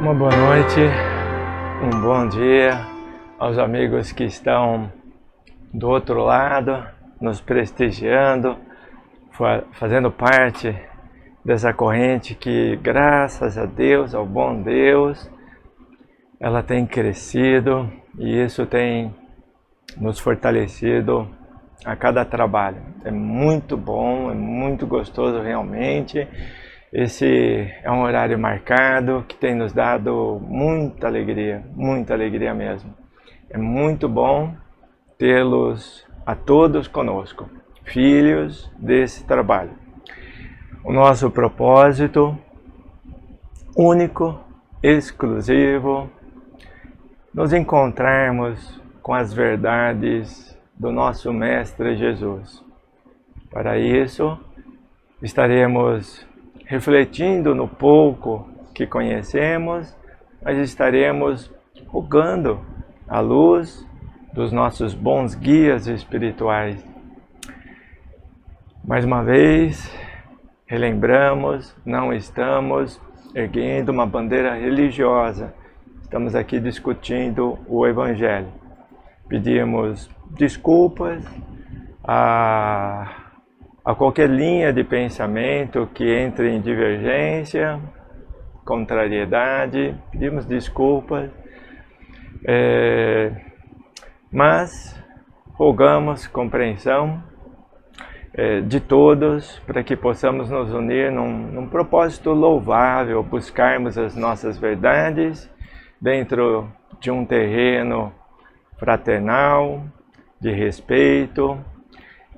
Uma boa noite, um bom dia aos amigos que estão do outro lado, nos prestigiando, fazendo parte dessa corrente que, graças a Deus, ao bom Deus, ela tem crescido e isso tem nos fortalecido a cada trabalho. É muito bom, é muito gostoso realmente. Esse é um horário marcado que tem nos dado muita alegria mesmo. É muito bom tê-los a todos conosco, filhos desse trabalho. O nosso propósito único, exclusivo, nos encontrarmos com as verdades do nosso Mestre Jesus. Para isso, estaremos refletindo no pouco que conhecemos, mas estaremos rogando a luz dos nossos bons guias espirituais. Mais uma vez, relembramos, não estamos erguendo uma bandeira religiosa, estamos aqui discutindo o Evangelho. Pedimos desculpas a qualquer linha de pensamento que entre em divergência, contrariedade, pedimos desculpas, mas rogamos compreensão de todos para que possamos nos unir num propósito louvável, buscarmos as nossas verdades dentro de um terreno fraternal, de respeito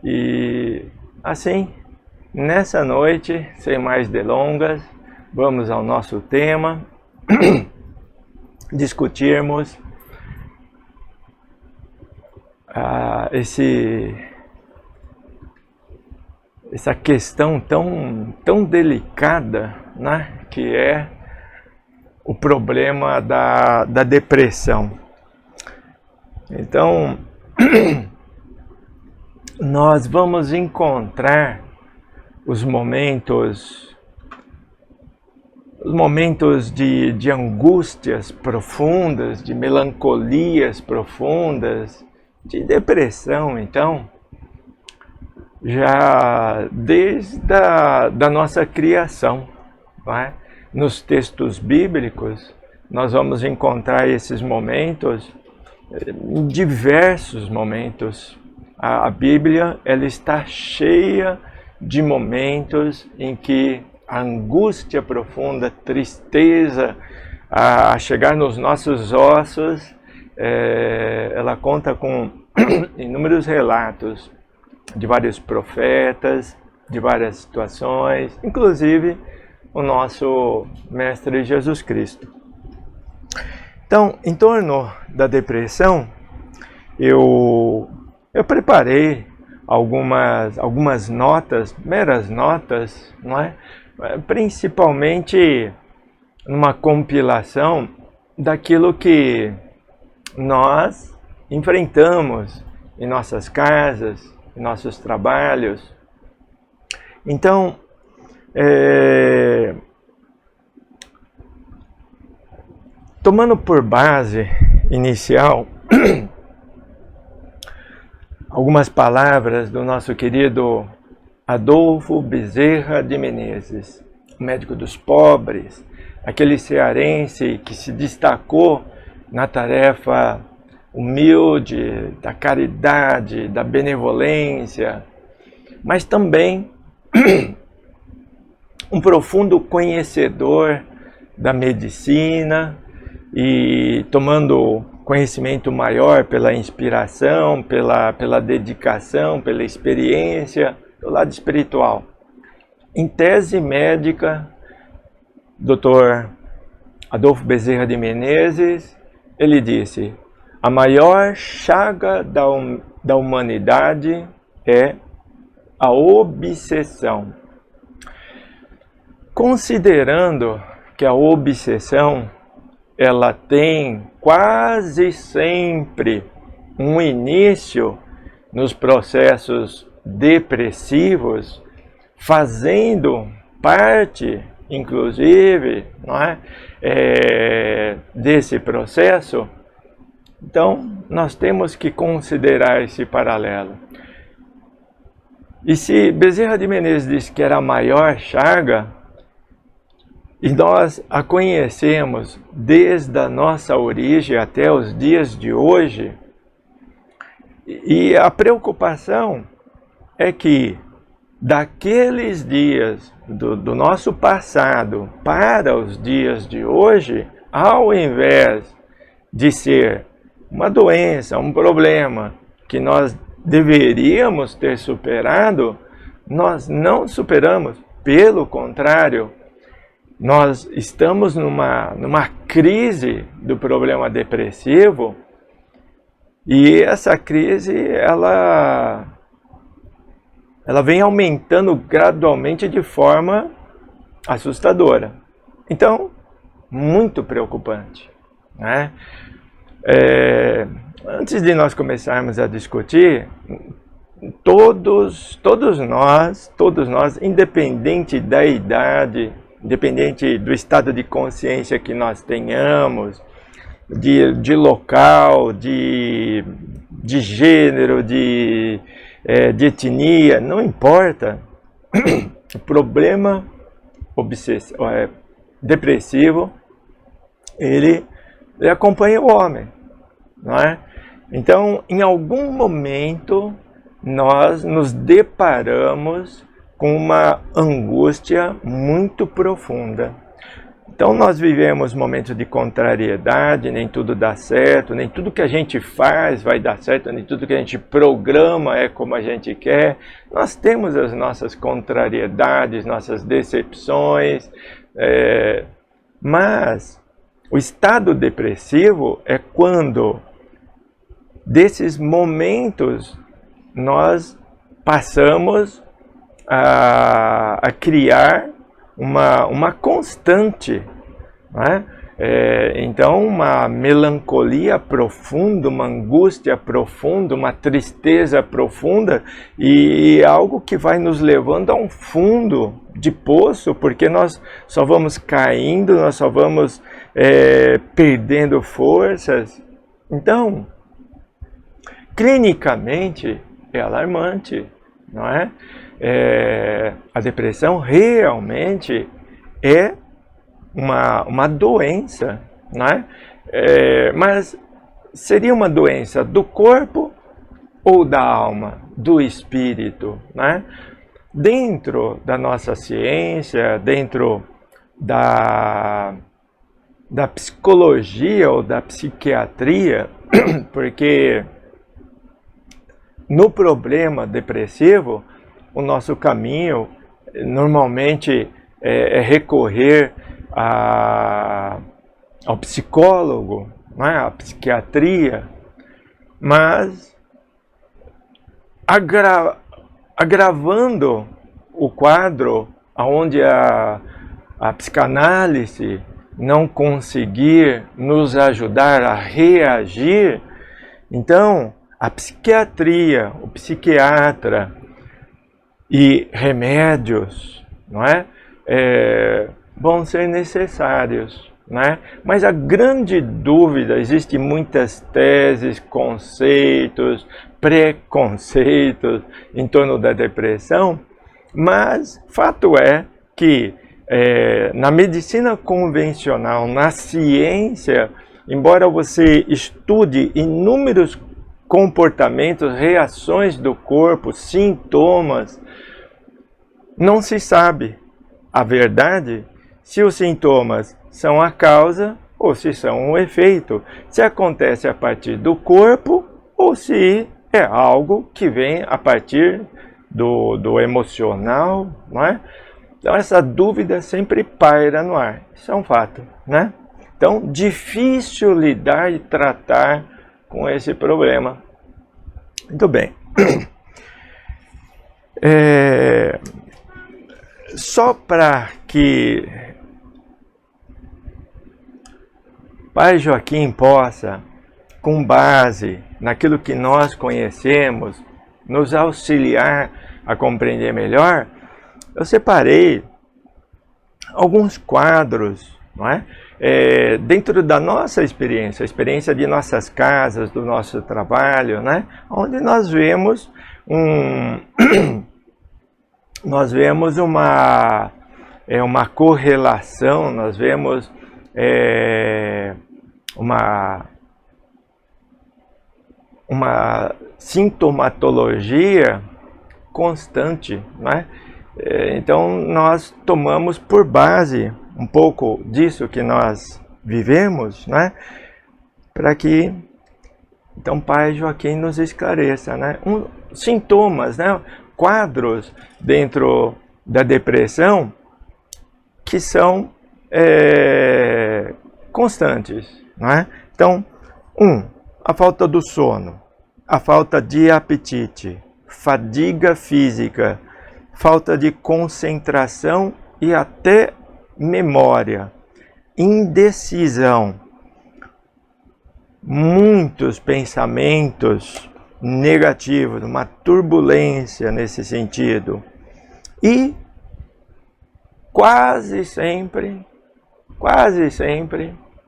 e assim, nessa noite, sem mais delongas, vamos ao nosso tema, discutirmos essa questão tão delicada, né, que é o problema da depressão. Então, nós vamos encontrar os momentos de angústias profundas, de melancolias profundas, de depressão, então, já desde da nossa criação, não é? Nos textos bíblicos, nós vamos encontrar esses momentos, diversos momentos. A Bíblia, ela está cheia de momentos em que a angústia profunda, a tristeza, a chegar nos nossos ossos, ela conta com inúmeros relatos de vários profetas, de várias situações, inclusive o nosso Mestre Jesus Cristo. Então, em torno da depressão, eu preparei algumas notas, meras notas, não é? Principalmente numa compilação daquilo que nós enfrentamos em nossas casas, em nossos trabalhos. Então, tomando por base inicial algumas palavras do nosso querido Adolfo Bezerra de Menezes, médico dos pobres, aquele cearense que se destacou na tarefa humilde, da caridade, da benevolência, mas também um profundo conhecedor da medicina e tomando conhecimento maior pela inspiração, pela dedicação, pela experiência, do lado espiritual. Em tese médica, Dr. Adolfo Bezerra de Menezes, ele disse: a maior chaga da humanidade é a obsessão. Considerando que a obsessão ela tem quase sempre um início nos processos depressivos, fazendo parte inclusive, não é? Desse processo. Então, nós temos que considerar esse paralelo. E se Bezerra de Menezes disse que era a maior chaga, e nós a conhecemos desde a nossa origem até os dias de hoje, e a preocupação é que daqueles dias do nosso passado para os dias de hoje, ao invés de ser uma doença, um problema que nós deveríamos ter superado, nós não superamos. Pelo contrário, nós estamos numa crise do problema depressivo, e essa crise ela vem aumentando gradualmente de forma assustadora. Então, muito preocupante, né? Antes de nós começarmos a discutir, todos nós, independente da idade, independente do estado de consciência que nós tenhamos, de local, de gênero, de etnia, não importa, o problema depressivo, ele acompanha o homem, não é? Então, em algum momento, nós nos deparamos com uma angústia muito profunda. Então, nós vivemos momentos de contrariedade, nem tudo dá certo, nem tudo que a gente faz vai dar certo, nem tudo que a gente programa é como a gente quer. Nós temos as nossas contrariedades, nossas decepções, mas o estado depressivo é quando, desses momentos, nós passamos a criar uma constante, né? Então, uma melancolia profunda, uma angústia profunda, uma tristeza profunda, e algo que vai nos levando a um fundo de poço, porque nós só vamos caindo, nós só vamos perdendo forças. Então, clinicamente é alarmante, não é? A depressão realmente é uma doença, não é? Mas seria uma doença do corpo ou da alma, do espírito, né? Dentro da nossa ciência, dentro da psicologia ou da psiquiatria, porque no problema depressivo, o nosso caminho normalmente é recorrer ao psicólogo, né, à psiquiatria, mas agravando o quadro onde a psicanálise não conseguir nos ajudar a reagir, então a psiquiatria, o psiquiatra e remédios, não é? Vão ser necessários, né? Mas a grande dúvida, existem muitas teses, conceitos, preconceitos em torno da depressão, mas fato é que na medicina convencional, na ciência, embora você estude inúmeros comportamentos, reações do corpo, sintomas, não se sabe a verdade se os sintomas são a causa ou se são um efeito, se acontece a partir do corpo ou se é algo que vem a partir do emocional, não é? Então essa dúvida sempre paira no ar, isso é um fato, né? Então, difícil lidar e tratar com esse problema. Muito bem. Só para que Pai Joaquim possa, com base naquilo que nós conhecemos, nos auxiliar a compreender melhor, eu separei alguns quadros, não é? Dentro da nossa experiência, a experiência de nossas casas, do nosso trabalho, né? Onde nós vemos uma correlação, nós vemos uma sintomatologia constante, né? Então nós tomamos por base um pouco disso que nós vivemos, né? Para que então Pai Joaquim nos esclareça, né? Sintomas, né? Quadros dentro da depressão que são constantes, não é? Então, a falta do sono, a falta de apetite, fadiga física, falta de concentração e até memória, indecisão, muitos pensamentos negativos, uma turbulência nesse sentido. E quase sempre,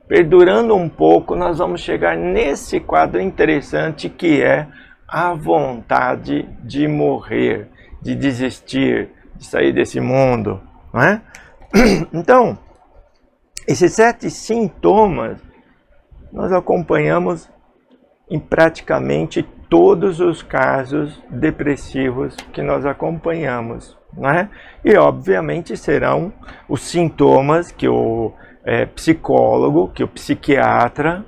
perdurando um pouco, nós vamos chegar nesse quadro interessante que é a vontade de morrer, de desistir, de sair desse mundo, não é? Então, esses 7 sintomas nós acompanhamos em praticamente todos os casos depressivos que nós acompanhamos, não é? E obviamente serão os sintomas que o psicólogo, que o psiquiatra,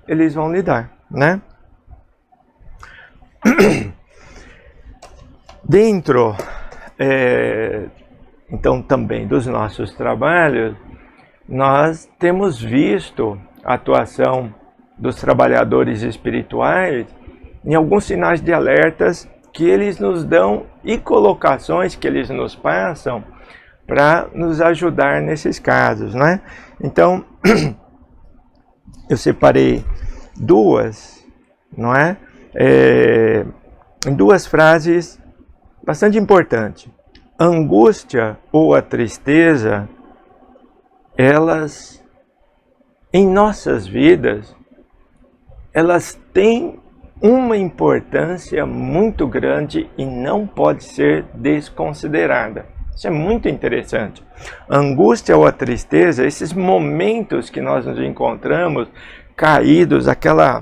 eles vão lidar, né? Dentro, então, também dos nossos trabalhos, nós temos visto a atuação dos trabalhadores espirituais em alguns sinais de alertas que eles nos dão e colocações que eles nos passam para nos ajudar nesses casos, né? Então, eu separei duas, não é? Em duas frases bastante importantes. A angústia ou a tristeza, elas, em nossas vidas, elas têm uma importância muito grande e não pode ser desconsiderada. Isso é muito interessante. A angústia ou a tristeza, esses momentos que nós nos encontramos caídos, aquela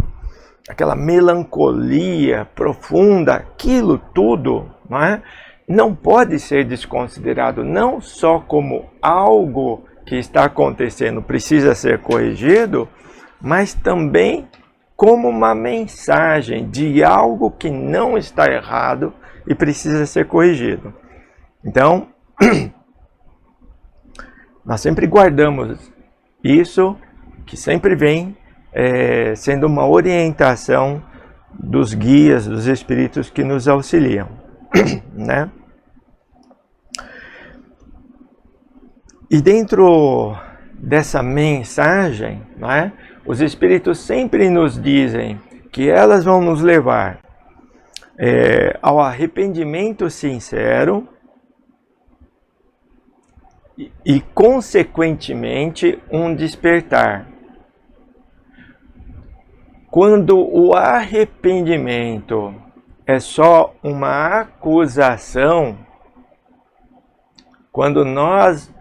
melancolia profunda, aquilo tudo, não é? Não pode ser desconsiderado não só como algo que está acontecendo, precisa ser corrigido, mas também como uma mensagem de algo que não está errado e precisa ser corrigido. Então, nós sempre guardamos isso, que sempre vem sendo uma orientação dos guias, dos espíritos que nos auxiliam, né? E dentro dessa mensagem, não é? Os espíritos sempre nos dizem que elas vão nos levar ao arrependimento sincero e, consequentemente, um despertar. Quando o arrependimento é só uma acusação, quando nós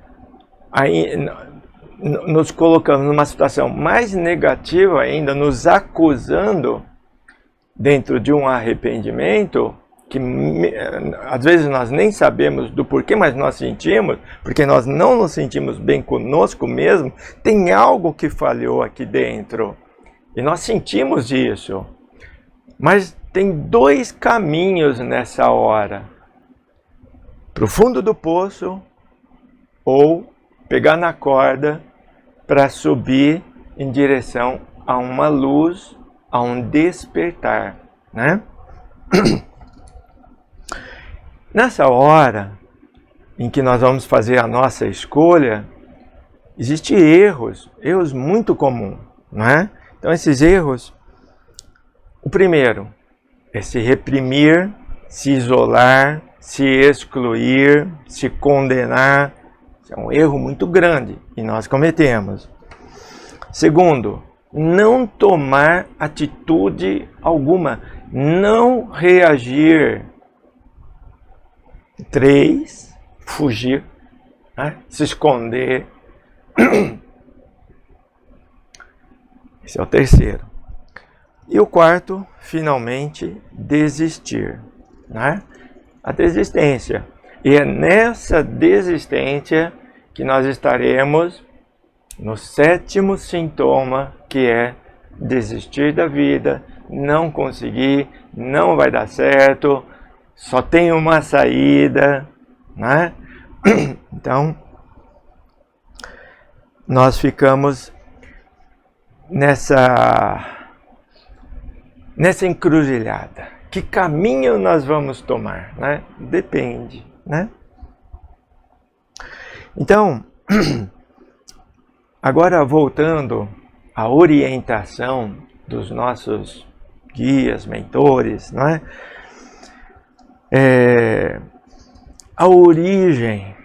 nos colocamos numa situação mais negativa ainda, nos acusando dentro de um arrependimento, que às vezes nós nem sabemos do porquê, mas nós sentimos, porque nós não nos sentimos bem conosco mesmo, tem algo que falhou aqui dentro. E nós sentimos isso. Mas tem 2 caminhos nessa hora. Para o fundo do poço ou pegar na corda para subir em direção a uma luz, a um despertar, né? Nessa hora em que nós vamos fazer a nossa escolha, existem erros muito comuns, não é? Então esses erros, o primeiro é se reprimir, se isolar, se excluir, se condenar. É um erro muito grande e nós cometemos. Segundo, não tomar atitude alguma, não reagir. 3, fugir, né? Se esconder. Esse é o terceiro. E o quarto, finalmente, desistir, né? A desistência. E é nessa desistência que nós estaremos no 7º sintoma, que é desistir da vida, não conseguir, não vai dar certo, só tem uma saída, né? Então, nós ficamos nessa encruzilhada. Que caminho nós vamos tomar, né? Depende, né? Então, agora voltando à orientação dos nossos guias, mentores, não é? A origem,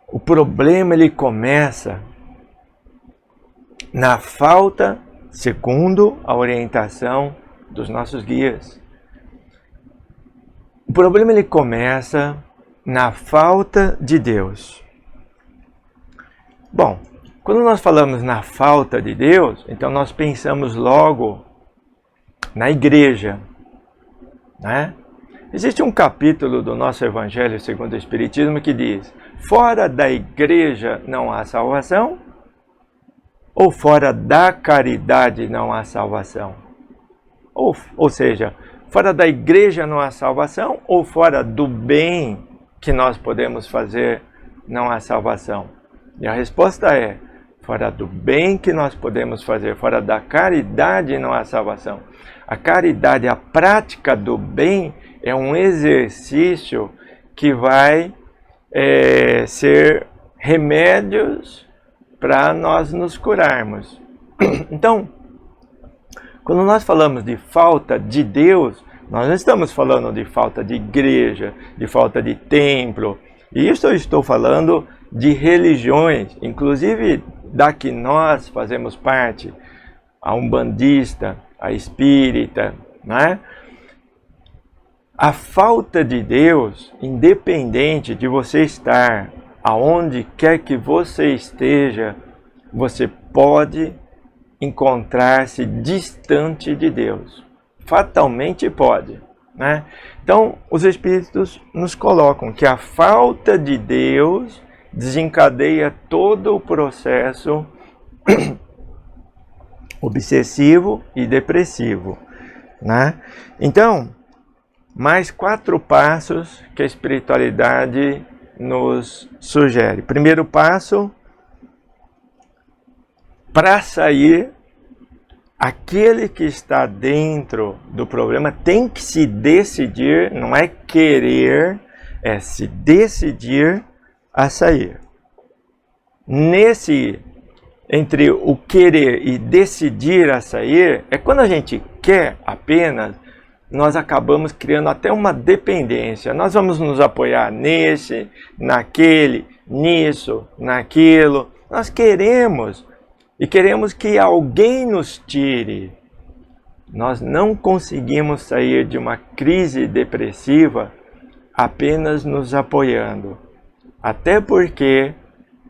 o problema ele começa na falta, segundo a orientação dos nossos guias. O problema ele começa na falta de Deus. Bom, quando nós falamos na falta de Deus, então nós pensamos logo na igreja, né? Existe um capítulo do nosso Evangelho segundo o Espiritismo que diz: fora da igreja não há salvação, ou fora da caridade não há salvação? Ou seja, fora da igreja não há salvação, ou fora do bem que nós podemos fazer não há salvação? E a resposta é: fora do bem que nós podemos fazer, fora da caridade não há salvação. A caridade, a prática do bem, é um exercício que vai ser remédios para nós nos curarmos. Então, quando nós falamos de falta de Deus, nós não estamos falando de falta de igreja, de falta de templo. E isso eu estou falando de religiões, inclusive da que nós fazemos parte, a umbandista, a espírita, né? A falta de Deus, independente de você estar aonde quer que você esteja, você pode encontrar-se distante de Deus. Fatalmente pode, né? Então, os Espíritos nos colocam que a falta de Deus desencadeia todo o processo obsessivo e depressivo, né? Então, mais 4 passos que a espiritualidade nos sugere. Primeiro passo, para sair, aquele que está dentro do problema tem que se decidir, não é querer, é se decidir a sair. Entre o querer e decidir a sair, é quando a gente quer apenas, nós acabamos criando até uma dependência. Nós vamos nos apoiar nesse, naquele, nisso, naquilo. Nós queremos, e queremos que alguém nos tire. Nós não conseguimos sair de uma crise depressiva apenas nos apoiando. Até porque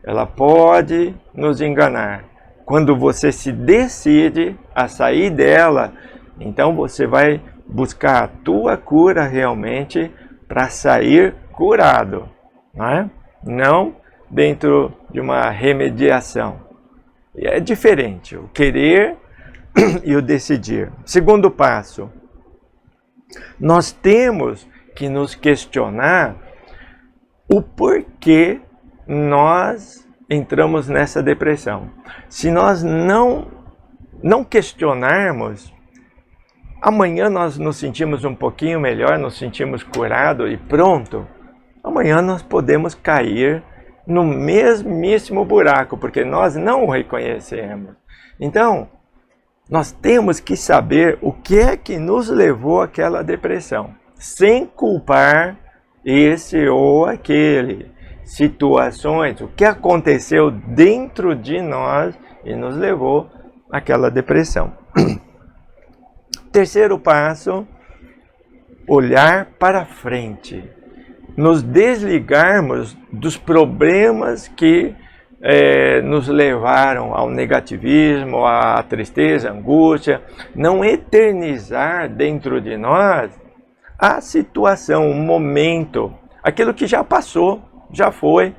ela pode nos enganar. Quando você se decide a sair dela, então você vai buscar a tua cura realmente para sair curado, não é? Não dentro de uma remediação. E é diferente o querer e o decidir. Segundo passo, nós temos que nos questionar o porquê nós entramos nessa depressão. Se nós não questionarmos, amanhã nós nos sentimos um pouquinho melhor, nos sentimos curados e pronto. Amanhã nós podemos cair no mesmíssimo buraco, porque nós não o reconhecemos. Então, nós temos que saber o que é que nos levou àquela depressão, sem culpar esse ou aquele. situações, o que aconteceu dentro de nós e nos levou àquela depressão. Terceiro passo, olhar para frente. Nos desligarmos dos problemas que nos levaram ao negativismo, à tristeza, à angústia, não eternizar dentro de nós a situação, o momento, aquilo que já passou, já foi,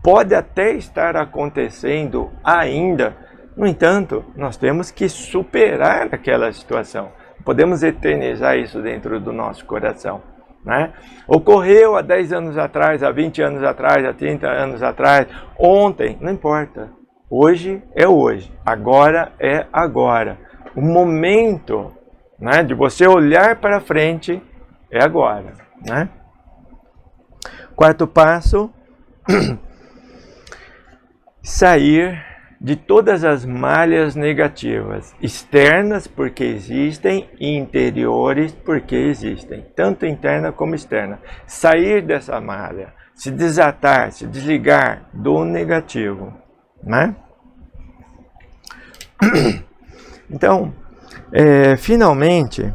pode até estar acontecendo ainda. No entanto, nós temos que superar aquela situação. Podemos eternizar isso dentro do nosso coração, né? Ocorreu há 10 anos atrás, há 20 anos atrás, há 30 anos atrás, ontem, não importa. Hoje é hoje, agora é agora. O momento, né, de você olhar para frente é agora, né? Quarto passo, sair de todas as malhas negativas, externas porque existem e interiores porque existem, tanto interna como externa. Sair dessa malha, se desatar, se desligar do negativo, né? Então, finalmente,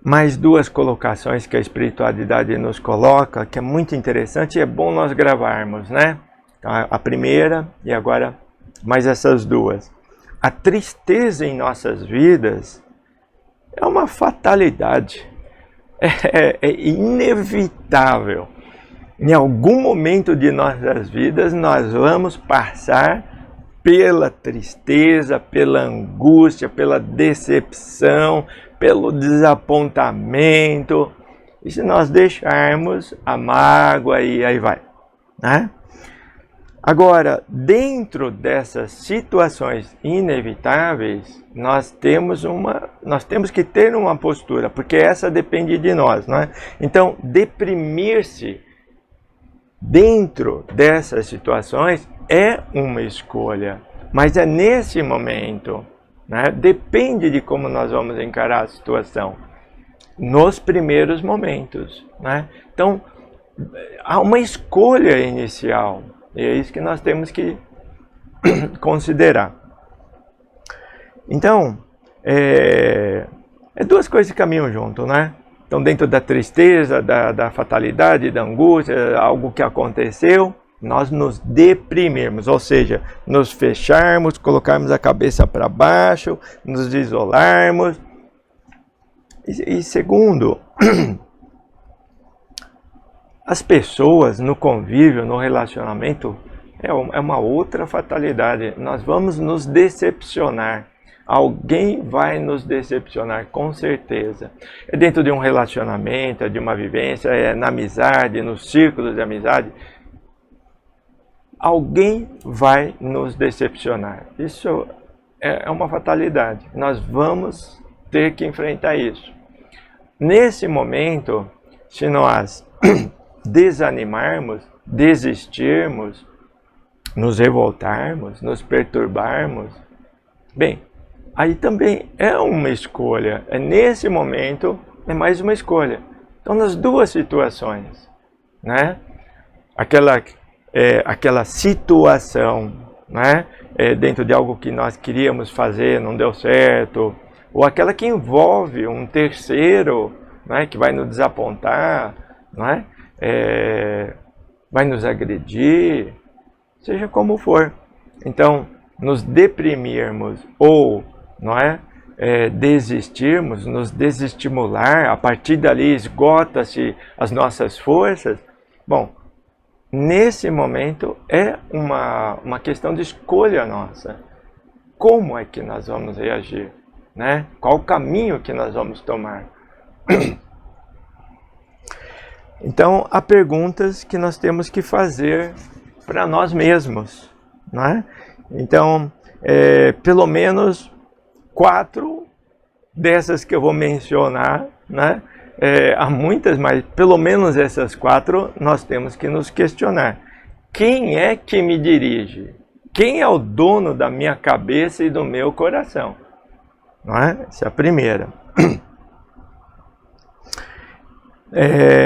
mais duas colocações que a espiritualidade nos coloca, que é muito interessante e é bom nós gravarmos, né? A primeira e agora mais essas duas. A tristeza em nossas vidas é uma fatalidade, é inevitável. Em algum momento de nossas vidas nós vamos passar pela tristeza, pela angústia, pela decepção, pelo desapontamento. E se nós deixarmos a mágoa e aí vai, né? Agora, dentro dessas situações inevitáveis, nós temos que ter uma postura, porque essa depende de nós, né? Então, deprimir-se dentro dessas situações é uma escolha, mas é nesse momento, né? Depende de como nós vamos encarar a situação nos primeiros momentos, né? Então, há uma escolha inicial, e é isso que nós temos que considerar. Então, duas coisas que caminham junto, né? Então, dentro da tristeza, da fatalidade, da angústia, algo que aconteceu, nós nos deprimirmos, ou seja, nos fecharmos, colocarmos a cabeça para baixo, nos isolarmos. E segundo, as pessoas no convívio, no relacionamento, é uma outra fatalidade. Nós vamos nos decepcionar. Alguém vai nos decepcionar, com certeza. É dentro de um relacionamento, é de uma vivência, é na amizade, nos círculos de amizade. Alguém vai nos decepcionar. Isso é uma fatalidade. Nós vamos ter que enfrentar isso. Nesse momento, se nós desanimarmos, desistirmos, nos revoltarmos, nos perturbarmos, bem, aí também é uma escolha. É nesse momento, é mais uma escolha. Então, nas duas situações, né? Aquela situação, né? Dentro de algo que nós queríamos fazer, não deu certo, ou aquela que envolve um terceiro, né? Que vai nos desapontar, né? Vai nos agredir, seja como for. Então, nos deprimirmos ou, não desistirmos, nos desestimular, a partir dali esgota-se as nossas forças. Bom, nesse momento é uma questão de escolha nossa. Como é que nós vamos reagir, né? Qual o caminho que nós vamos tomar? Então, há perguntas que nós temos que fazer para nós mesmos, né? Então, pelo menos 4 dessas que eu vou mencionar, né? Há muitas, mas pelo menos essas 4 nós temos que nos questionar. Quem é que me dirige? Quem é o dono da minha cabeça e do meu coração? Não é? Essa é a primeira.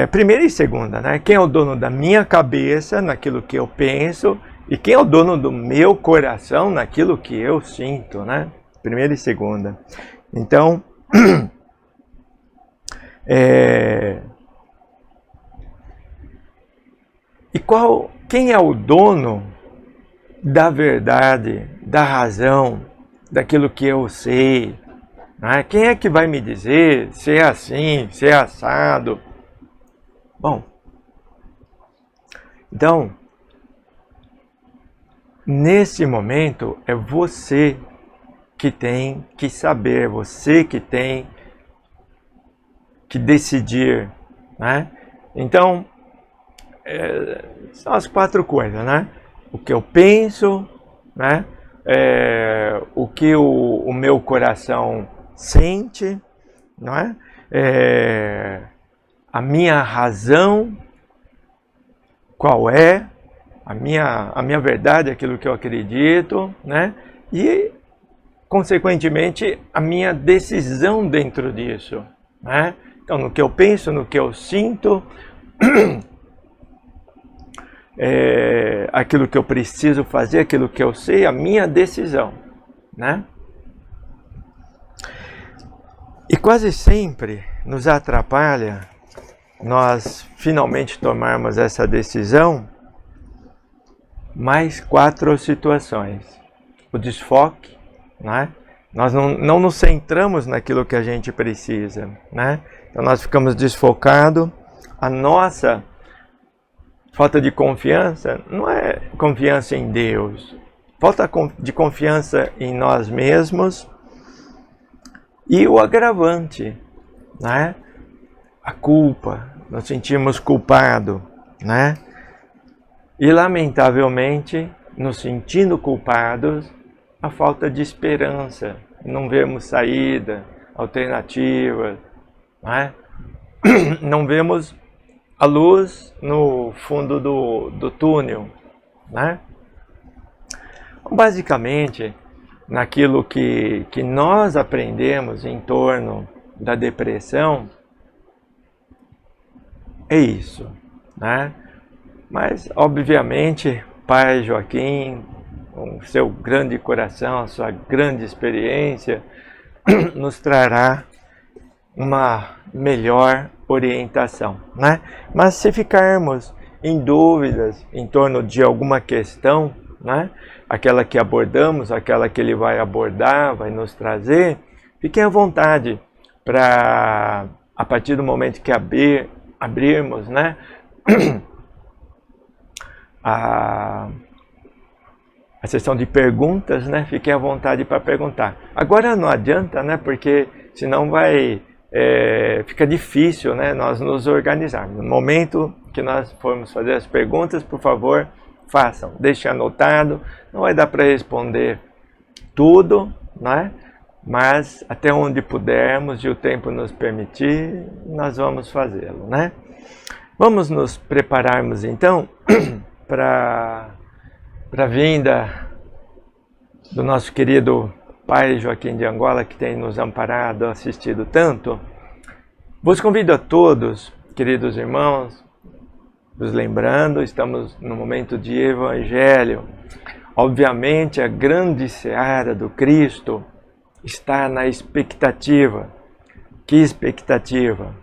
primeira e segunda, né? Quem é o dono da minha cabeça, naquilo que eu penso, e quem é o dono do meu coração, naquilo que eu sinto, né? Primeira e segunda. Então, quem é o dono da verdade, da razão, daquilo que eu sei? Né? Quem é que vai me dizer se é assim, se é assado? Bom, então, nesse momento é você que tem que saber, você que tem que decidir, né? Então, são as 4 coisas, né? O que eu penso, né? O que o meu coração sente, não é? A minha razão, qual é? A minha verdade, aquilo que eu acredito, né? E, consequentemente, a minha decisão dentro disso, né? Então, no que eu penso, no que eu sinto, aquilo que eu preciso fazer, aquilo que eu sei, a minha decisão, né? E quase sempre nos atrapalha nós finalmente tomarmos essa decisão mais 4 situações. O desfoque, né? Nós não nos centramos naquilo que a gente precisa, né? Então nós ficamos desfocados. A nossa falta de confiança não é confiança em Deus. Falta de confiança em nós mesmos. E o agravante, né? A culpa. Nos sentimos culpados, né? E lamentavelmente, nos sentindo culpados, a falta de esperança. Não vemos saída, alternativa, né? Não vemos a luz no fundo do túnel, né? Basicamente, naquilo que nós aprendemos em torno da depressão, é isso, né? Mas, obviamente, Pai Joaquim, com seu grande coração, a sua grande experiência, nos trará uma melhor orientação, né? Mas se ficarmos em dúvidas em torno de alguma questão, né? Aquela que abordamos, aquela que ele vai abordar, vai nos trazer, fiquem à vontade para, a partir do momento que abrirmos, né? A sessão de perguntas, né? Fiquem à vontade para perguntar. Agora não adianta, né? Porque senão fica difícil, né? Nós nos organizarmos. No momento que nós formos fazer as perguntas, por favor, façam. Deixem anotado. Não vai dar para responder tudo, né? Mas até onde pudermos e o tempo nos permitir, nós vamos fazê-lo, né? Vamos nos prepararmos então para a vinda do nosso querido Pai Joaquim de Angola, que tem nos amparado, assistido tanto. Vos convido a todos, queridos irmãos, nos lembrando, estamos no momento de Evangelho. Obviamente, a grande seara do Cristo está na expectativa. Que expectativa?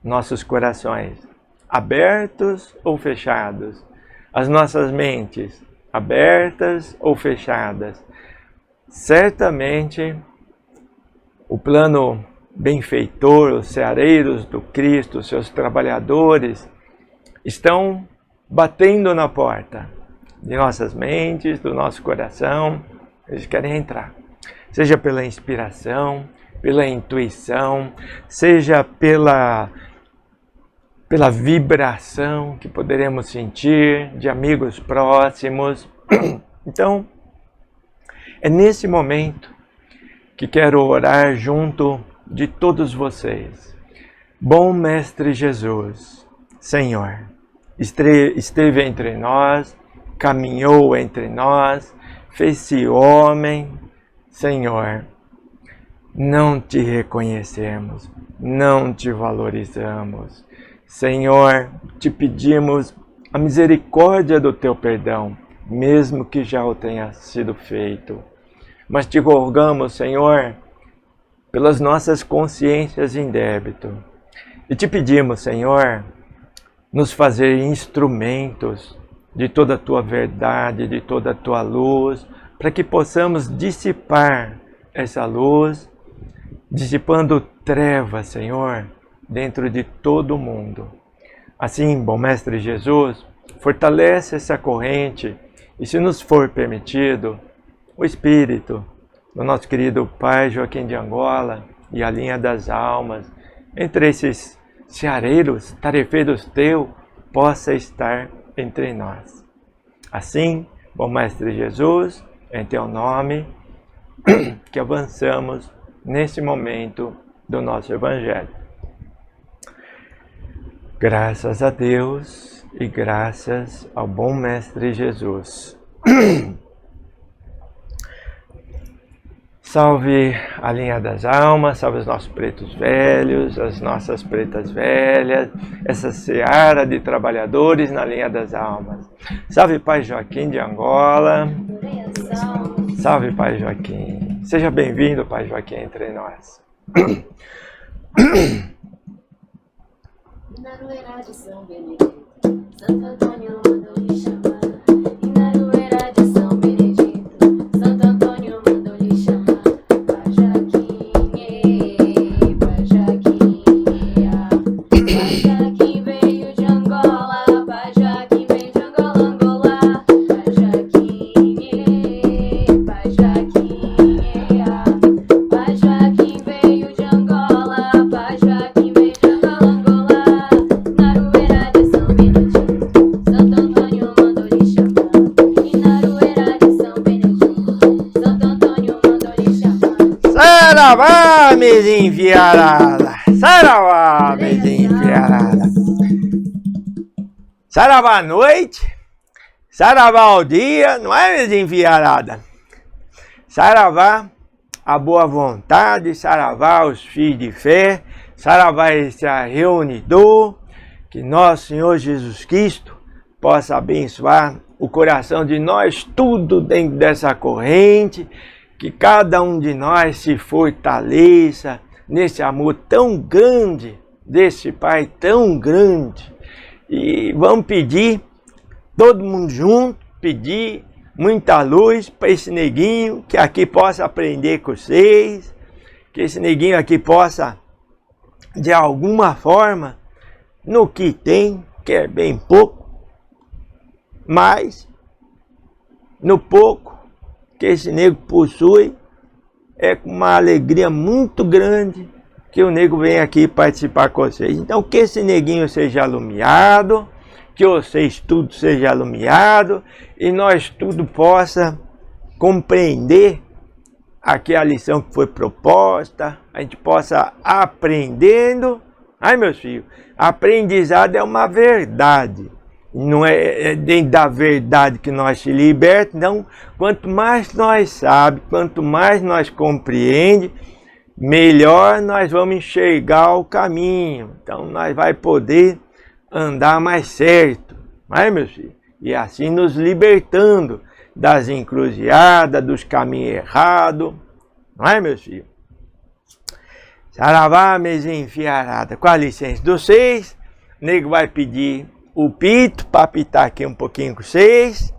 Nossos corações, abertos ou fechados? As nossas mentes, abertas ou fechadas? Certamente, o plano benfeitor, os ceareiros do Cristo, seus trabalhadores, estão batendo na porta de nossas mentes, do nosso coração. Eles querem entrar, seja pela inspiração, pela intuição, seja pela vibração que poderemos sentir de amigos próximos. Então, é nesse momento que quero orar junto de todos vocês. Bom Mestre Jesus, Senhor, esteve entre nós, caminhou entre nós, fez-se homem. Senhor, não te reconhecemos, não te valorizamos. Senhor, te pedimos a misericórdia do teu perdão, mesmo que já o tenha sido feito. Mas te rogamos, Senhor, pelas nossas consciências em débito. E te pedimos, Senhor, nos fazer instrumentos de toda a tua verdade, de toda a tua luz, para que possamos dissipar essa luz, dissipando trevas, Senhor, dentro de todo o mundo. Assim, bom Mestre Jesus, fortalece essa corrente e, se nos for permitido, o Espírito do nosso querido Pai Joaquim de Angola e a linha das almas, entre esses seareiros, tarefeiros teu, possa estar entre nós. Assim, bom Mestre Jesus, em teu nome, que avançamos nesse momento do nosso Evangelho. Graças a Deus e graças ao bom Mestre Jesus. Salve a linha das almas, salve os nossos pretos velhos, as nossas pretas velhas, essa seara de trabalhadores na linha das almas. Salve Pai Joaquim de Angola, salve Pai Joaquim. Seja bem-vindo, Pai Joaquim, entre nós. Inaruerá de São Benedito, Santo Antônio mandou lhe chamar. Inaruerá de São Benedito, Santo Antônio mandou lhe chamar. Pai Joaquim, Pai Joaquim, Pai Joaquim veio de Angola, Pai Joaquim veio de Angola, Angola. Pai Joaquim, Pai Joaquim, Pai Joaquim veio de Angola, Pai Joaquim veio de Angola, Angola. Naruerá de São Benedito, Santo Antônio mandou lhe chamar. Inaruerá de São Benedito, Santo Antônio mandou lhe chamar. Saravá, mesinfiarada! Saravá, mesinfiarada! Saravá à noite, saravá ao dia, não é, mesinfiarada? Saravá a boa vontade, saravá os filhos de fé, saravá esse reunidor, que nosso Senhor Jesus Cristo possa abençoar o coração de nós, tudo dentro dessa corrente, que cada um de nós se fortaleça nesse amor tão grande, desse Pai tão grande. E vamos pedir, todo mundo junto, pedir muita luz para esse neguinho, que aqui possa aprender com vocês, que esse neguinho aqui possa, de alguma forma, no que tem, que é bem pouco, mas no pouco que esse nego possui, é com uma alegria muito grande que o nego vem aqui participar com vocês. Então, que esse neguinho seja alumiado, que vocês tudo seja alumiado e nós tudo possa compreender aqui a lição que foi proposta, a gente possa aprendendo. Ai, meus filhos, aprendizado é uma verdade, não é dentro da verdade que nós se libertamos. Então, quanto mais nós sabemos, quanto mais nós compreendemos, melhor nós vamos enxergar o caminho. Então, nós vai poder andar mais certo, não é, meus filhos? E assim nos libertando das encruzilhadas, dos caminhos errados, não é, meus filhos? Saravá, mesinha enfiarada. Com a licença de vocês, o nego vai pedir o pito para apitar aqui um pouquinho com vocês.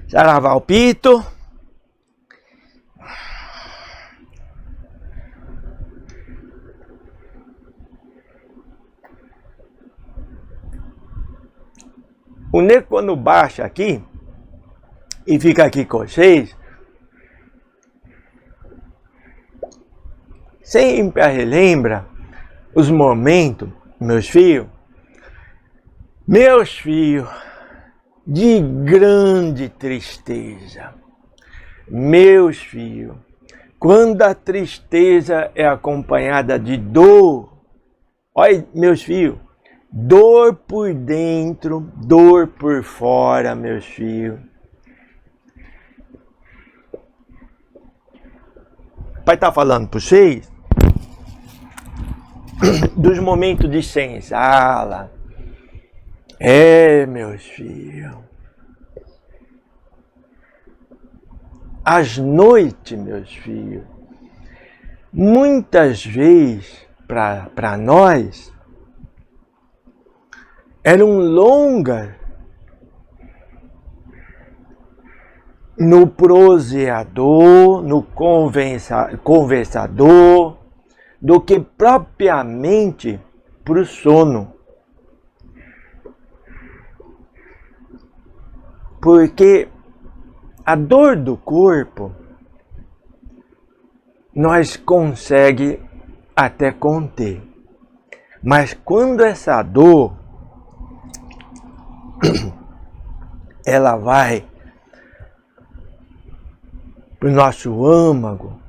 Saravá o pito. O nego quando baixa aqui e fica aqui com vocês, sempre relembra os momentos, meus filhos, de grande tristeza. Meus filhos, quando a tristeza é acompanhada de dor, olha, meus filhos, dor por dentro, dor por fora, meus filhos. O pai está falando para vocês dos momentos de senzala. Meus filhos. As noites, meus filhos, muitas vezes, para nós, eram longas no proseador, no conversador, do que propriamente para o sono. Porque a dor do corpo nós conseguimos até conter. Mas quando essa dor ela vai para o nosso âmago,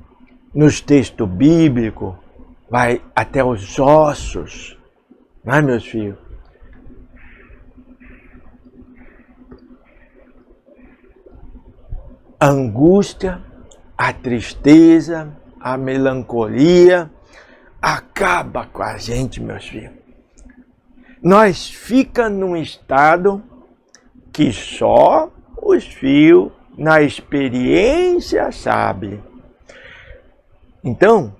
nos textos bíblicos, vai até os ossos, não é, meus filhos? A angústia, a tristeza, a melancolia acaba com a gente, meus filhos. Nós fica num estado que só os filhos na experiência sabem. Então,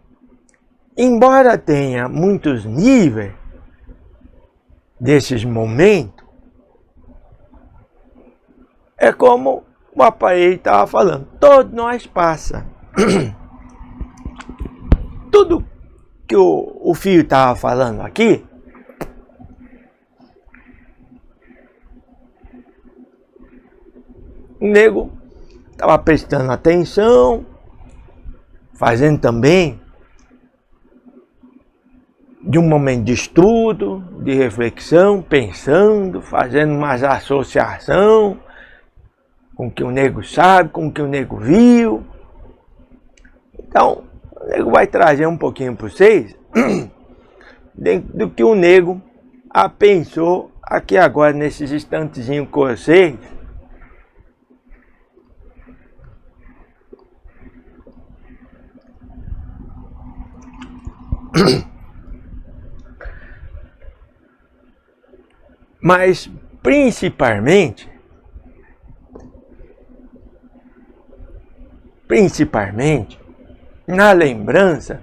embora tenha muitos níveis desses momentos, é como o aparelho estava falando, todos nós passa. Tudo que o filho estava falando aqui, o nego estava prestando atenção, fazendo também de um momento de estudo, de reflexão, pensando, fazendo umas associação com o que o nego sabe, com o que o nego viu. Então, o nego vai trazer um pouquinho para vocês dentro do que o nego pensou aqui agora, nesses instantezinhos com vocês. Mas, principalmente, na lembrança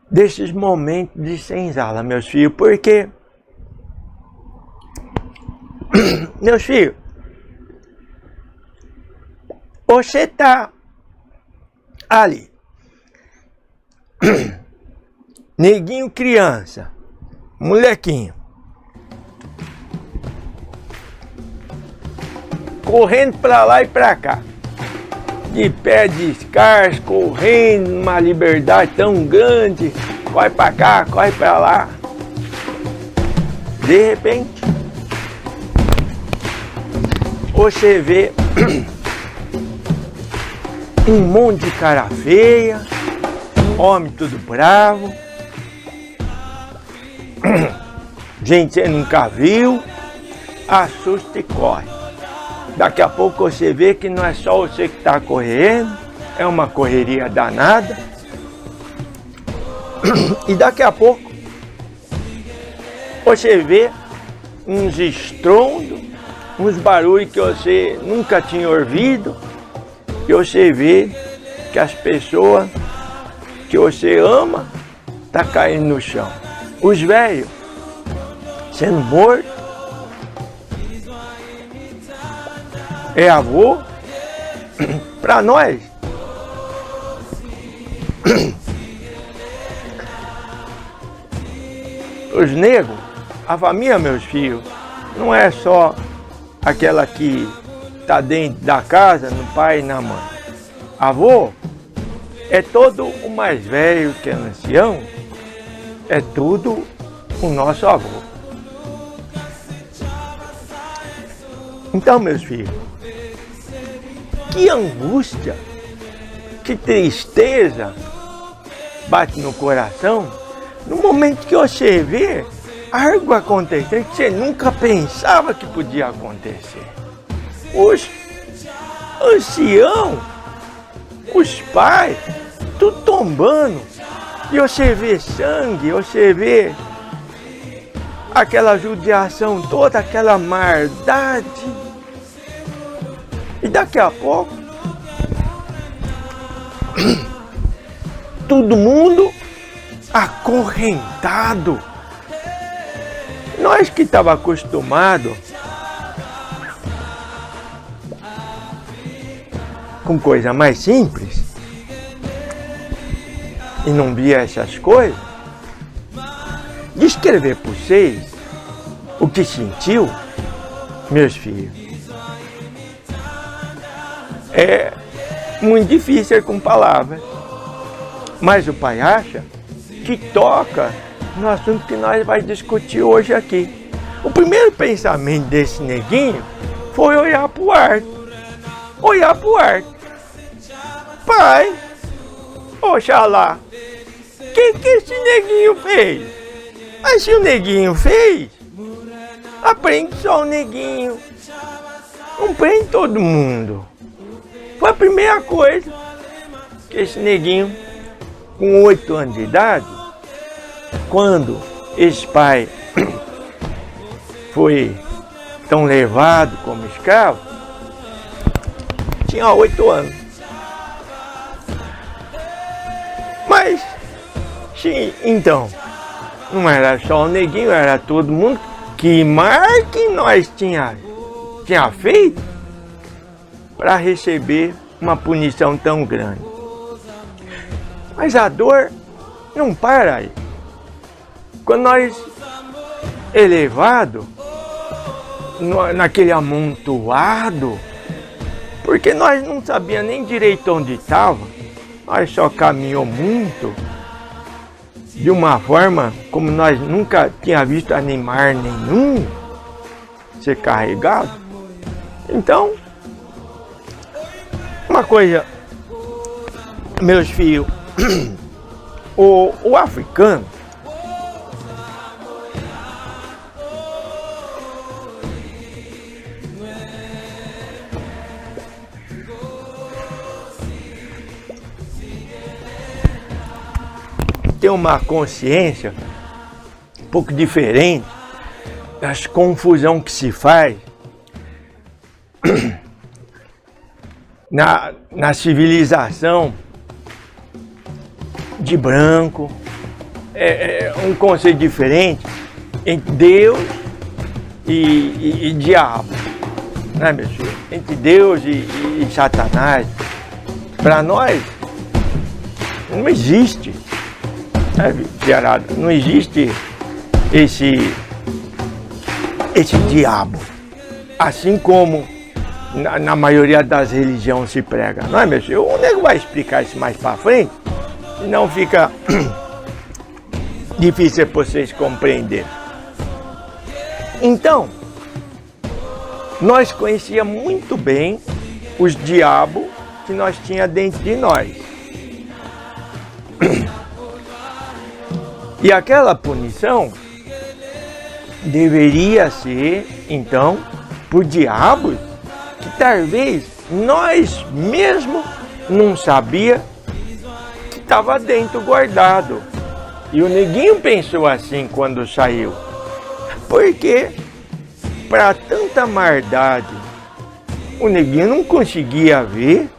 desses momentos de senzala, meus filhos, porque, meus filhos, você tá ali, neguinho criança, molequinho, correndo para lá e para cá, de pé descalço, correndo numa liberdade tão grande, corre para cá, corre para lá. De repente, você vê um monte de cara feia, homem tudo bravo, gente você nunca viu, assusta e corre. Daqui a pouco você vê que não é só você que está correndo, é uma correria danada. E daqui a pouco você vê uns estrondos, uns barulhos que você nunca tinha ouvido, e você vê que as pessoas que você ama estão caindo no chão. Os velhos sendo mortos. É avô, para nós. Os negros, a família, meus filhos, não é só aquela que está dentro da casa, no pai e na mãe. Avô é todo o mais velho que é ancião, é tudo o nosso avô. Então, meus filhos, que angústia, que tristeza bate no coração no momento que você vê algo acontecendo que você nunca pensava que podia acontecer. Os anciãos, os pais, tudo tombando E você vê sangue, você vê aquela judiação toda, aquela maldade. E daqui a pouco, todo mundo acorrentado. Nós que estava acostumado com coisa mais simples e não via essas coisas, descrever para vocês o que sentiu, meus filhos, é muito difícil com palavras. Mas o pai acha que toca no assunto que nós vamos discutir hoje aqui. O primeiro pensamento desse neguinho foi olhar para o Arthur. Olhar para o Arthur. Pai, oxalá, o que esse neguinho fez? Mas se o neguinho fez, aprende só o neguinho. Não prende todo mundo. Foi a primeira coisa que esse neguinho, com 8 anos de idade, quando esse pai foi tão levado como escravo, tinha 8 anos. Mas, sim, então, não era só o neguinho, era todo mundo. Que mais que nós tinha feito para receber uma punição tão grande? Mas a dor não para aí. Quando nós elevado naquele amontoado, porque nós não sabíamos nem direito onde estava, nós só caminhou muito, de uma forma como nós nunca tinha visto animal nenhum ser carregado. Então, uma coisa, meus filhos, o africano, tem uma consciência um pouco diferente das confusão que se faz na civilização de branco. É um conceito diferente entre Deus e diabo, né, meu filho? Entre Deus e Satanás. Para nós não existe, não existe esse diabo, assim como na maioria das religiões se prega, não é, meu filho? O nego vai explicar isso mais para frente, senão fica difícil para vocês compreenderem. Então, nós conhecíamos muito bem os diabos que nós tínhamos dentro de nós. E aquela punição deveria ser, então, por diabos que talvez nós mesmos não sabia que estava dentro guardado. E o neguinho pensou assim quando saiu. Porque para tanta maldade, o neguinho não conseguia ver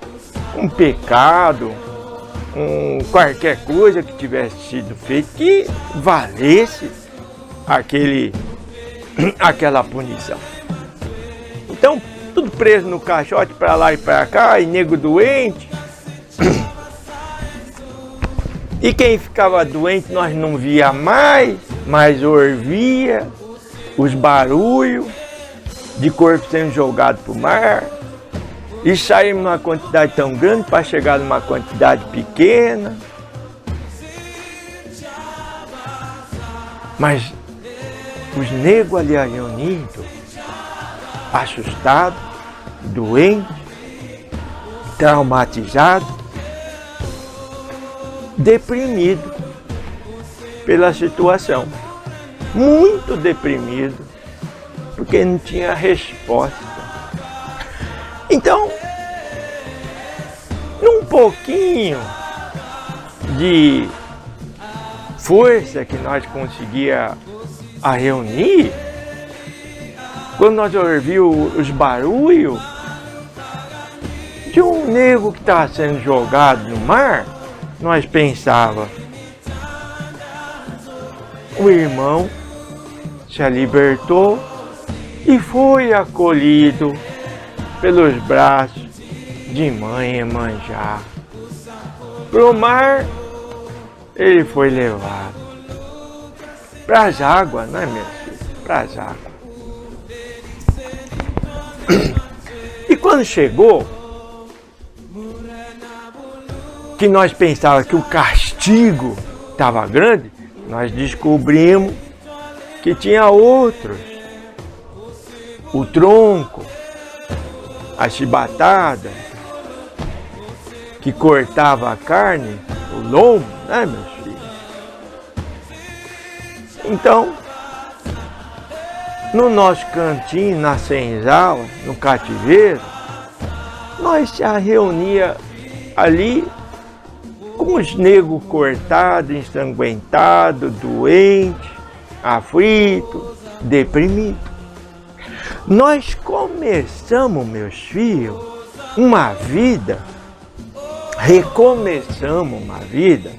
um pecado, qualquer coisa que tivesse sido feito que valesse aquela punição. Então, tudo preso no caixote para lá e para cá, e nego doente. E quem ficava doente nós não via mais, mas ouvia os barulhos de corpo sendo jogado para o mar. E saímos numa quantidade tão grande para chegar numa quantidade pequena. Mas os negros ali reunidos, assustados, doentes, traumatizados, deprimidos pela situação. Muito deprimido, porque não tinha resposta. Então, num pouquinho de força que nós conseguia a reunir, quando nós ouvimos os barulhos de um nego que estava sendo jogado no mar, nós pensava, o irmão se libertou e foi acolhido pelos braços de mãe Iemanjá. Pro mar ele foi levado. Para as águas, não é, meu filho? Para as águas. E quando chegou, que nós pensávamos que o castigo estava grande, nós descobrimos que tinha outros. O tronco, a chibatada, que cortava a carne, o lombo, né, meus filhos? Então, no nosso cantinho, na senzala, no cativeiro, nós se reunia ali com os negros cortados, ensanguentados, doentes, aflitos, deprimidos. Nós começamos, meus filhos, uma vida, recomeçamos uma vida,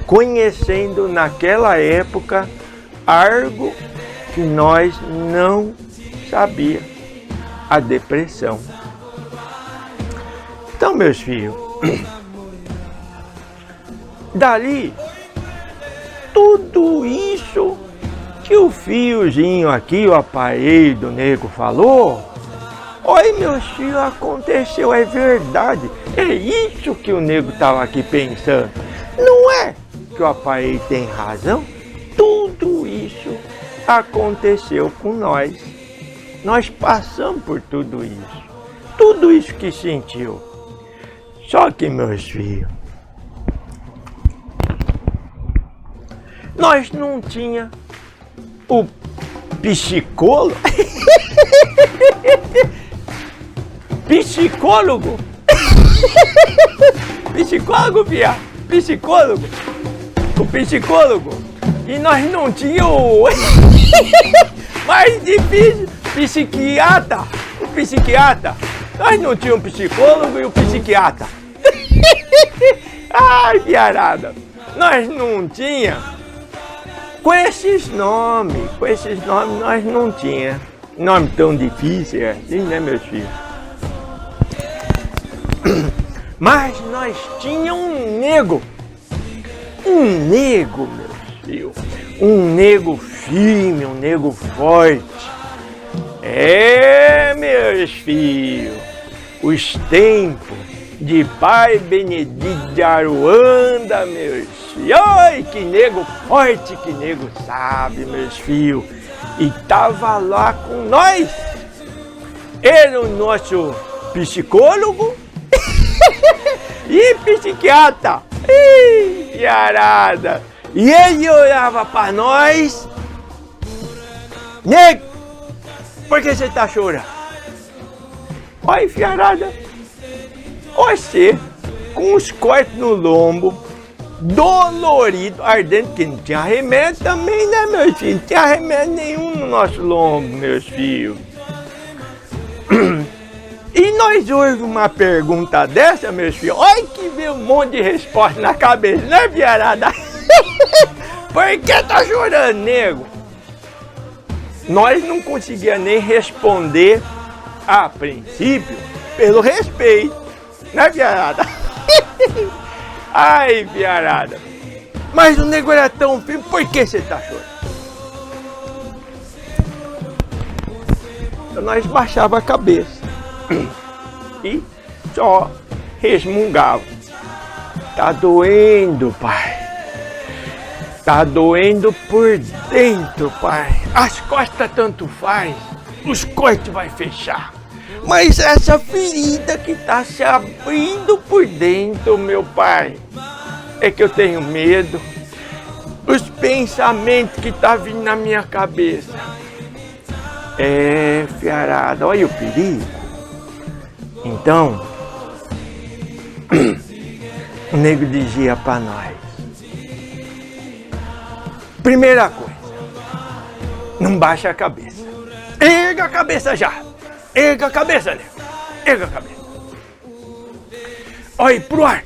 conhecendo naquela época algo que nós não sabíamos, a depressão. Então, meus filhos, dali, tudo isso que o fiozinho aqui, o aparelho do nego falou, oi, meus filhos, aconteceu, é verdade. É isso que o nego estava aqui pensando. Não é que o aparelho tem razão? Tudo isso aconteceu com nós. Nós passamos por tudo isso. Tudo isso que sentiu. Só que, meus filhos, nós não tinha o psicólogo. Psicólogo? Psicólogo, Pia? Psicólogo? O psicólogo? E nós não tínhamos o mais difícil, psiquiatra. O psiquiatra. Nós não tínhamos o psicólogo e o psiquiatra. Ai, piarada. Nós não tínhamos. Com esses nomes nós não tínhamos. Nome tão difícil assim, né, meus filhos? Mas nós tínhamos um nego, meus filhos, um nego firme, um nego forte. É, meus filhos, os tempos de Pai Benedito de Aruanda, meus filhos. Ai, que nego forte, que nego sabe, meus filhos. E tava lá com nós. Era o nosso psicólogo e psiquiatra. Ih, piarada. E ele olhava para nós. Nego, por que você tá chorando? Olha, fiarada. Você, com os cortes no lombo, dolorido, ardente, que não tinha remédio também, né, meus filhos? Não tinha remédio nenhum no nosso lombo, meus filhos. E nós ouvimos uma pergunta dessa, meus filhos, olha que veio um monte de resposta na cabeça, né, piarada? Por que tá chorando, nego? Nós não conseguíamos nem responder a princípio pelo respeito, né, piarada? Ai, piarada. Mas o nego era tão firme, por que você tá chorando? Então nós baixava a cabeça e só resmungava. Tá doendo, pai. Tá doendo por dentro, pai. As costas tanto faz, os cortes vai fechar. Mas essa ferida que tá se abrindo por dentro, meu pai, é que eu tenho medo. Os pensamentos que tá vindo na minha cabeça. É, fiarada, olha o perigo. Então, o nego dizia para nós, Primeira coisa, não baixa a cabeça. Erga a cabeça já. Erga a cabeça, nego. Erga a cabeça. Olha pro ar.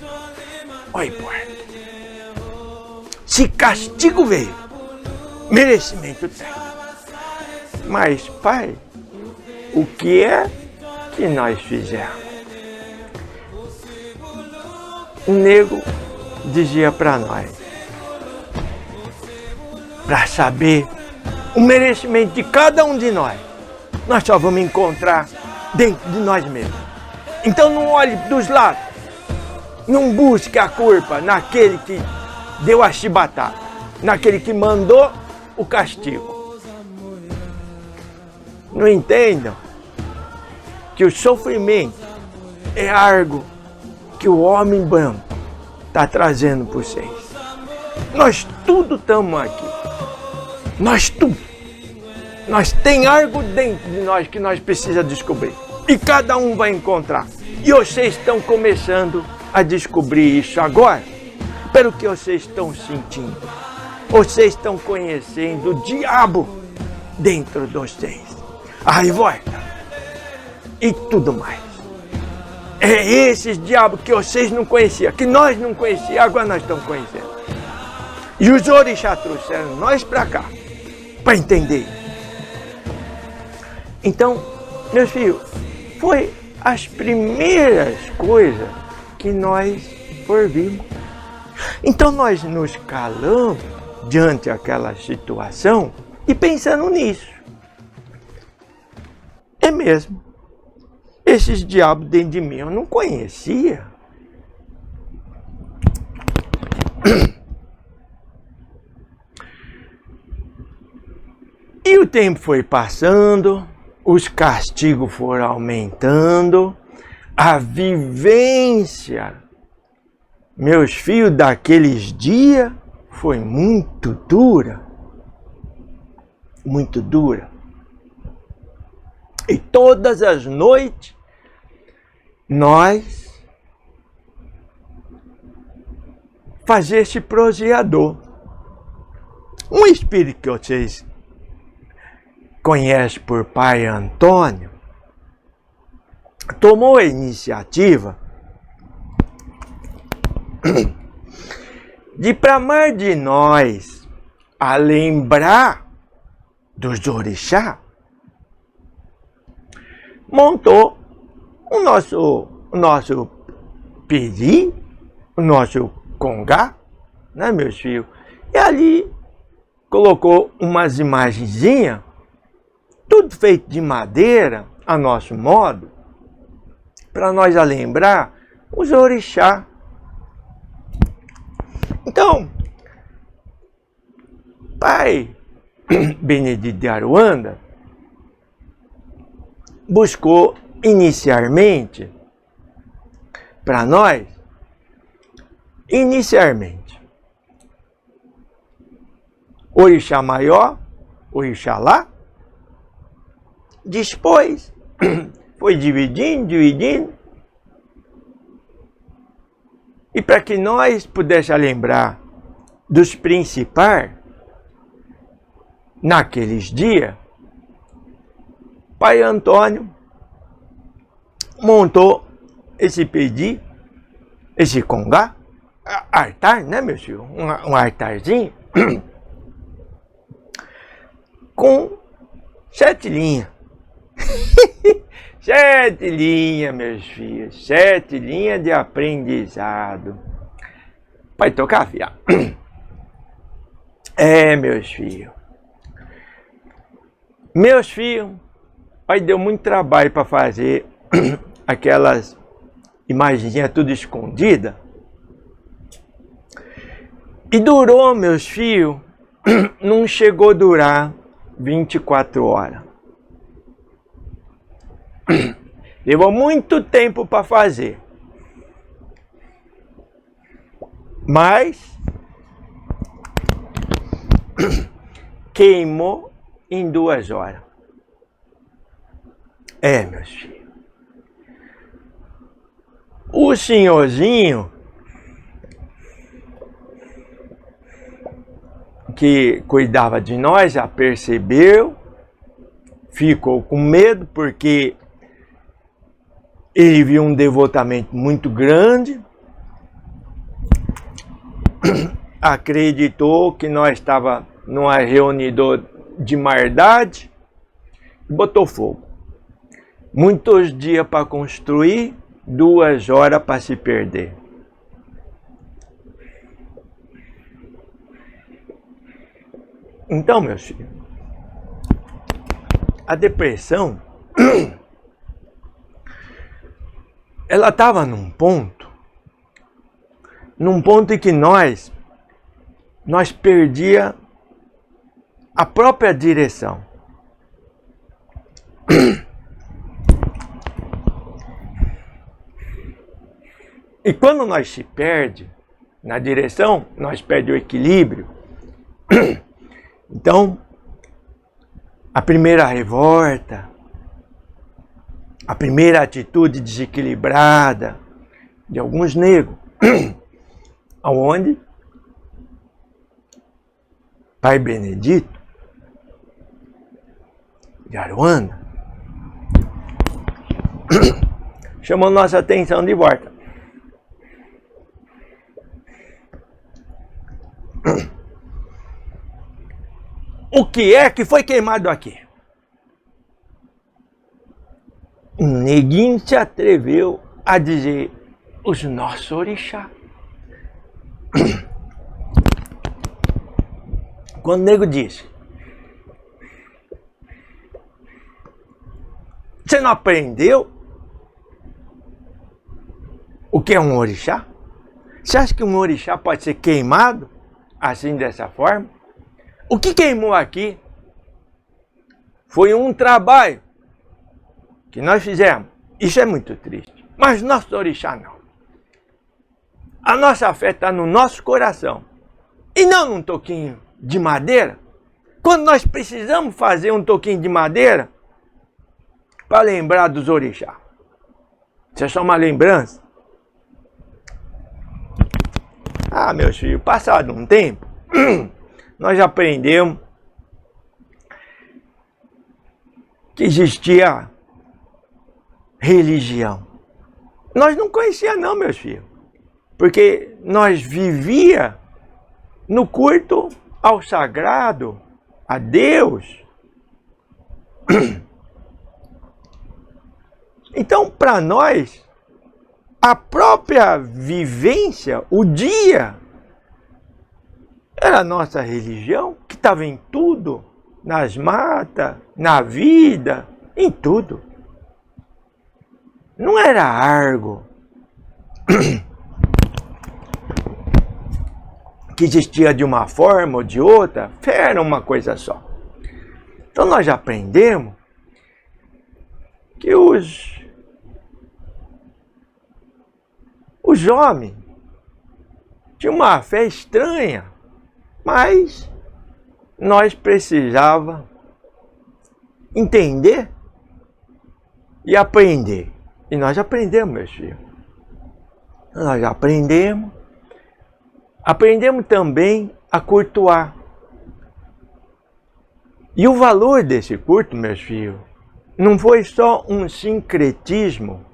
Olha pro ar. Se castigo veio, merecimento tem. Mas, pai, o que é que nós fizemos? O nego dizia para nós, para saber o merecimento de cada um de nós só vamos encontrar dentro de nós mesmos. Então não olhe dos lados, não busque a culpa naquele que deu a chibatada, naquele que mandou o castigo. Não entendam que o sofrimento é algo que o homem branco está trazendo para vocês. Nós tudo estamos aqui. Nós tudo. Nós tem algo dentro de nós que nós precisamos descobrir. E cada um vai encontrar. E vocês estão começando a descobrir isso agora. Pelo que vocês estão sentindo. Vocês estão conhecendo o diabo dentro de vocês. A revolta. E tudo mais. É esses diabos que vocês não conheciam, que nós não conhecíamos, agora nós estamos conhecendo. E os orixás trouxeram nós para cá, para entender. Então, meus filhos, foi as primeiras coisas que nós ouvimos. Então nós nos calamos diante daquela situação e pensando nisso. É mesmo. Esses diabos dentro de mim eu não conhecia. E o tempo foi passando, os castigos foram aumentando, a vivência, meus filhos, daqueles dias foi muito dura. Muito dura. E todas as noites, nós fazer esse proseador. Um espírito que vocês conhecem por Pai Antônio, tomou a iniciativa de, para mais de nós, a lembrar dos orixás, montou o nosso pedi, o nosso congá, né, meus filhos? E ali colocou umas imagenzinhas, tudo feito de madeira, a nosso modo, para nós lembrar os orixás. Então, Pai Benedito de Aruanda buscou inicialmente para nós, Orixá Maior, Orixalá, depois foi dividindo, e para que nós pudéssemos lembrar dos principais, naqueles dias, Pai Antônio montou esse pedi, esse congá, altar, né, meu filho? Um altarzinho com 7 linhas. 7 linhas, meus filhos. 7 linhas de aprendizado. Pode tocar, filha? É, meus filhos. Meus filhos, aí deu muito trabalho para fazer aquelas imagenzinhas tudo escondida. E durou, meus filhos, não chegou a durar 24 horas. Levou muito tempo para fazer. Mas queimou em 2 horas. É, meus filhos. O senhorzinho que cuidava de nós já percebeu, ficou com medo porque ele viu um devotamento muito grande, acreditou que nós estava numa reunião de maldade e botou fogo. Muitos dias para construir, 2 horas para se perder. Então, meus filhos, a depressão, ela estava num ponto em que nós perdia a própria direção. E quando nós se perde na direção, nós perdemos o equilíbrio. Então, a primeira revolta, a primeira atitude desequilibrada de alguns negros, aonde Pai Benedito de Aruanda chamou nossa atenção de volta. O que é que foi queimado aqui? Um neguinho se atreveu a dizer os nossos orixás. Quando o nego disse, você não aprendeu o que é um orixá? Você acha que um orixá pode ser queimado assim, dessa forma? O que queimou aqui foi um trabalho que nós fizemos. Isso é muito triste. Mas nosso orixá não. A nossa fé está no nosso coração. E não num toquinho de madeira. Quando nós precisamos fazer um toquinho de madeira para lembrar dos orixás. Isso é só uma lembrança. Ah, meus filhos, passado um tempo, nós já aprendemos que existia religião. Nós não conhecíamos não, meus filhos, porque nós vivíamos no culto ao sagrado, a Deus. Então, para nós, a própria vivência, o dia, era a nossa religião, que estava em tudo, nas matas, na vida, em tudo. Não era algo que existia de uma forma ou de outra, fé era uma coisa só. Então nós já aprendemos que os homens tinham uma fé estranha, mas nós precisávamos entender e aprender. E nós aprendemos, meus filhos. Nós já aprendemos. Aprendemos também a cultuar. E o valor desse culto, meus filhos, não foi só um sincretismo,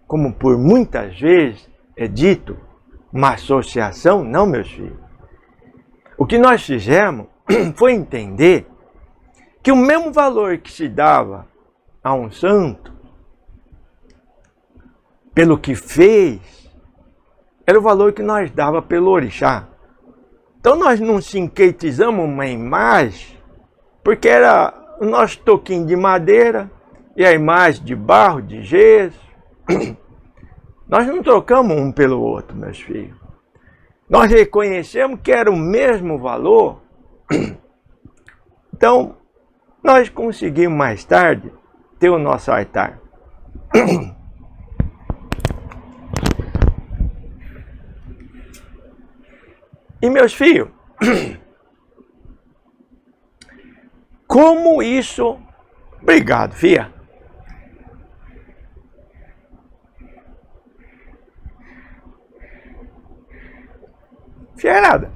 como por muitas vezes é dito, uma associação, não, meus filhos. O que nós fizemos foi entender que o mesmo valor que se dava a um santo, pelo que fez, era o valor que nós dava pelo orixá. Então nós não sincretizamos uma imagem, porque era o nosso toquinho de madeira e a imagem de barro, de gesso. Nós não trocamos um pelo outro, meus filhos. Nós reconhecemos que era o mesmo valor. Então, nós conseguimos mais tarde ter o nosso altar. E meus filhos, como isso... Obrigado, filha. Fiarada,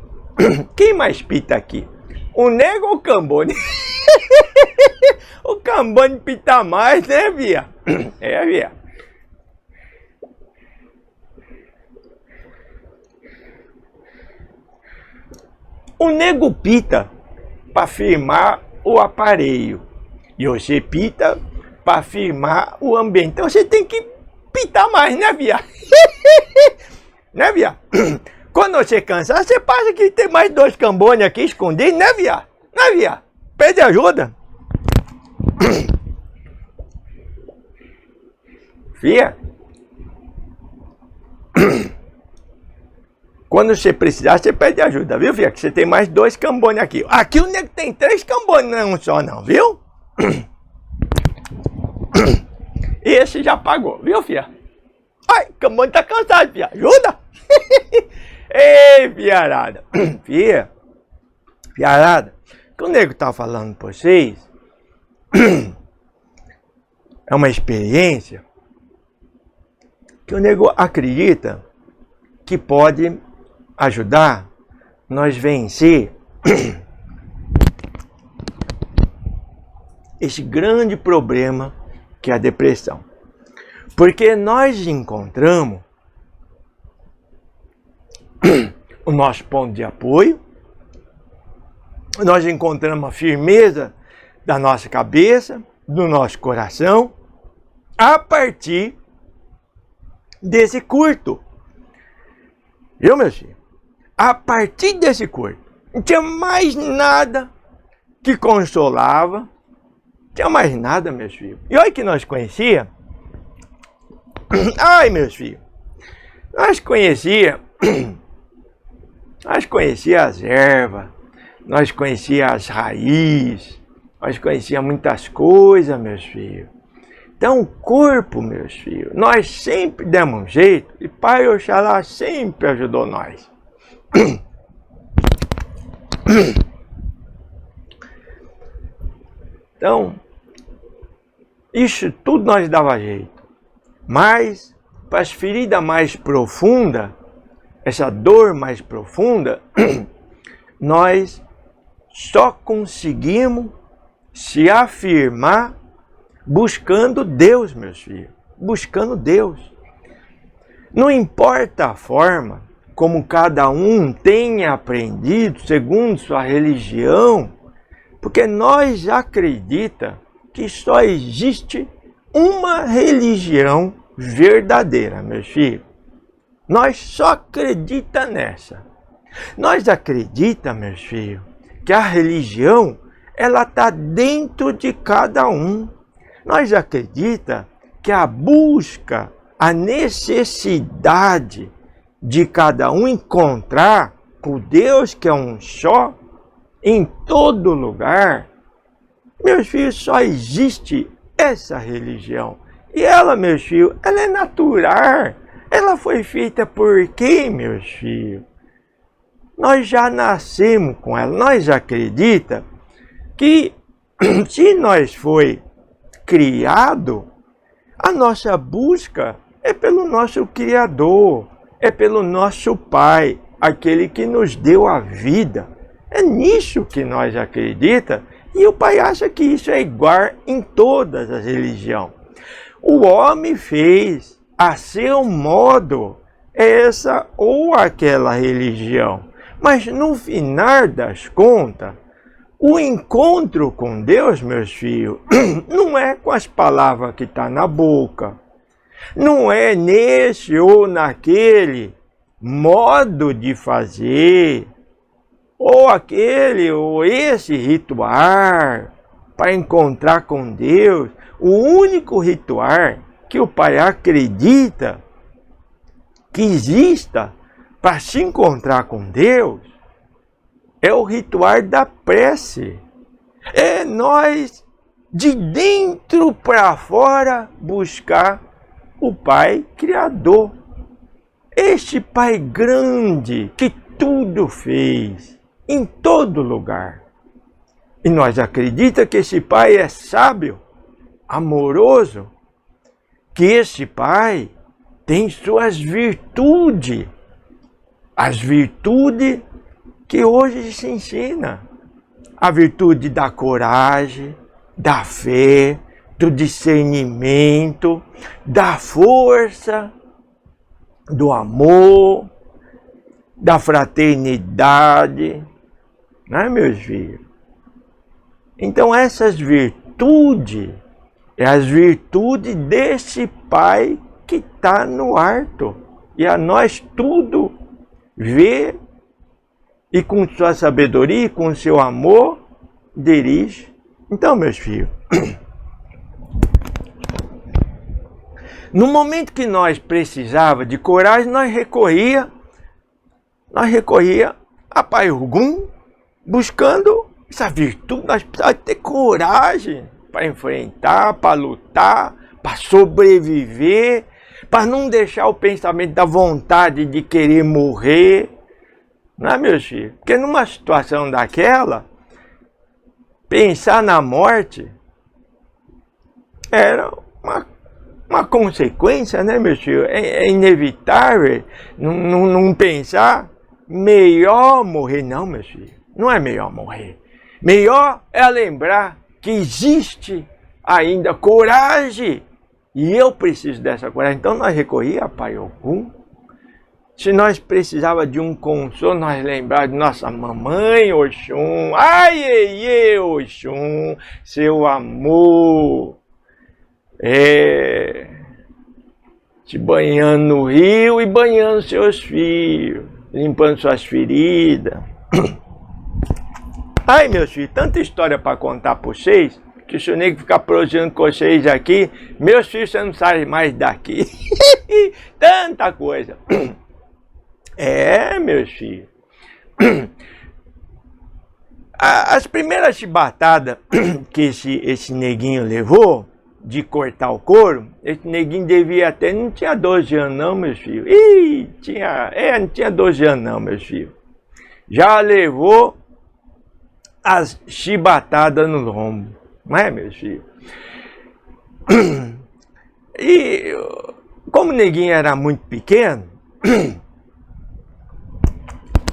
quem mais pita aqui? O nego ou o Cambone? O Cambone pita mais, né, via? É, via. O nego pita para firmar o aparelho. E você pita para firmar o ambiente. Então você tem que pitar mais, né, via? Né, via? Quando você cansar, você passa que tem mais 2 cambones aqui escondidos, né, via? Né, via? Pede ajuda. Fia. Quando você precisar, você pede ajuda, viu, fia? Que você tem mais 2 cambones aqui. Aqui o nego tem 3 cambones, não é um só não, viu? Esse já pagou, viu, fia? Ai, o cambone tá cansado, fia. Ajuda! Ei, fiarada. Fia, fiarada, o que o nego tá falando pra vocês é uma experiência que o nego acredita que pode ajudar nós vencer esse grande problema que é a depressão. Porque nós encontramos o nosso ponto de apoio, nós encontramos a firmeza da nossa cabeça, do nosso coração, a partir desse curto. Viu, meus filhos? A partir desse curto. Não tinha mais nada que consolava. Não tinha mais nada, meus filhos. E olha que nós conhecia. Ai, meus filhos. Nós conhecia as ervas. Nós conhecia as raízes. Nós conhecia muitas coisas, meus filhos. Então, o corpo, meus filhos, nós sempre demos um jeito e Pai Oxalá sempre ajudou nós. Então, isso tudo nós dava jeito. Mas, para as feridas mais profundas, essa dor mais profunda, nós só conseguimos se afirmar buscando Deus, meus filhos. Buscando Deus. Não importa a forma como cada um tenha aprendido segundo sua religião, porque nós acreditamos que só existe uma religião verdadeira, meus filhos. Nós só acreditamos nessa. Nós acreditamos, meus filhos, que a religião ela está dentro de cada um. Nós acreditamos que a busca, a necessidade de cada um encontrar o Deus que é um só, em todo lugar, meus filhos, só existe essa religião. E ela, meus filhos, ela é natural. Ela foi feita por quem, meus filhos? Nós já nascemos com ela. Nós acreditamos que se nós foi criado, a nossa busca é pelo nosso Criador, é pelo nosso Pai, aquele que nos deu a vida. É nisso que nós acreditamos e o Pai acha que isso é igual em todas as religiões. O homem fez a seu modo essa ou aquela religião, mas no final das contas, o encontro com Deus, meus filhos, não é com as palavras que estão na boca. Não é nesse ou naquele modo de fazer, ou aquele ou esse ritual para encontrar com Deus. O único ritual que o Pai acredita que exista para se encontrar com Deus é o ritual da prece. É nós, de dentro para fora, buscar o Pai Criador. Este Pai grande que tudo fez, em todo lugar. E nós acreditamos que esse Pai é sábio, amoroso, que esse Pai tem suas virtudes. As virtudes que hoje se ensina. a virtude da coragem, da fé, do discernimento, da força, do amor, da fraternidade, não é, meus filhos? Então essas virtudes, é as virtudes desse Pai que está no alto, e a nós tudo vê, e com sua sabedoria, com seu amor, dirige. Então, meus filhos, no momento que nós precisava de coragem, nós recorria a Pai Ogum, buscando essa virtude. Nós precisávamos ter coragem para enfrentar, para lutar, para sobreviver, para não deixar o pensamento da vontade de querer morrer, não é, meus filhos? Porque numa situação daquela, pensar na morte era uma consequência, né, meus filhos? É inevitável não pensar. Melhor morrer. Não, meus filhos, não é melhor morrer. Melhor é lembrar que existe ainda coragem. E eu preciso dessa coragem. Então nós recorríamos a Pai Ogum. Se nós precisávamos de um consolo, nós lembrávamos de nossa mamãe Oxum. Ai, iê, Oxum, seu amor. Te banhando no rio e banhando seus filhos, limpando suas feridas. Ai, meus filhos, tanta história para contar para vocês, que se o nego ficar prosseando com vocês aqui, meus filhos, você não sai mais daqui. Tanta coisa. Meus filhos. As primeiras chibatadas que esse neguinho levou, de cortar o couro, esse neguinho devia até, não tinha 12 anos não, meus filhos. Não tinha 12 anos não, meus filhos. Já levou as chibatadas no lombo, não é, meus filhos? E como o neguinho era muito pequeno,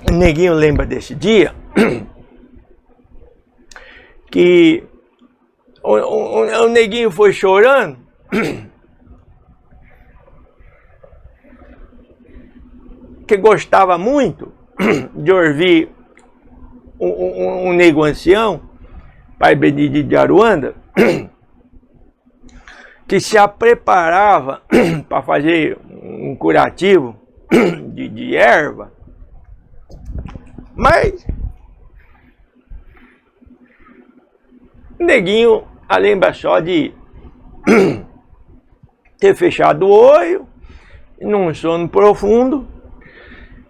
o neguinho lembra desse dia, que o neguinho foi chorando, que gostava muito de ouvir um nego ancião, Pai Benedito de Aruanda, que se preparava para fazer um curativo de erva, mas o neguinho lembra só de ter fechado o olho, num sono profundo,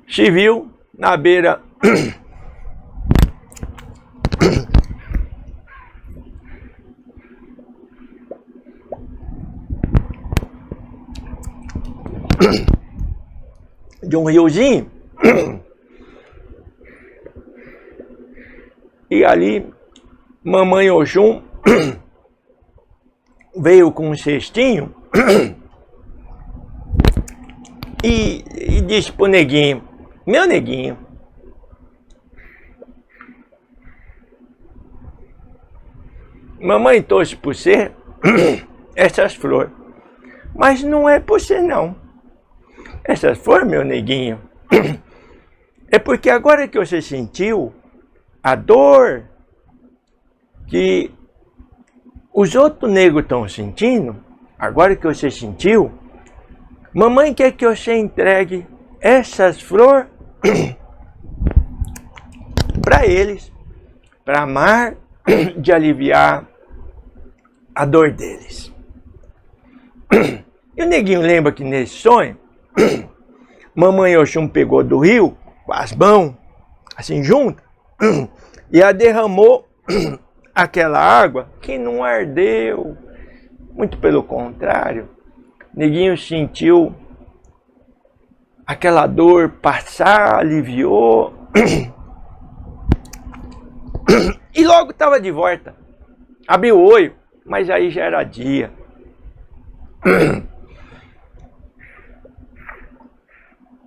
se viu na beira de um riozinho, e ali mamãe Oxum veio com um cestinho e disse pro neguinho: meu neguinho, mamãe trouxe por você essas flores, mas não é por você não. Essas flores, meu neguinho, é porque agora que você sentiu a dor que os outros negros estão sentindo, agora que você sentiu, mamãe quer que você entregue essas flores para eles, para amar, de aliviar a dor deles. E o neguinho lembra que nesse sonho, mamãe Oxum pegou do rio, com as mãos, assim juntas, e a derramou aquela água que não ardeu. Muito pelo contrário, neguinho sentiu aquela dor passar, aliviou, e logo estava de volta. Abriu o olho, mas aí já era dia.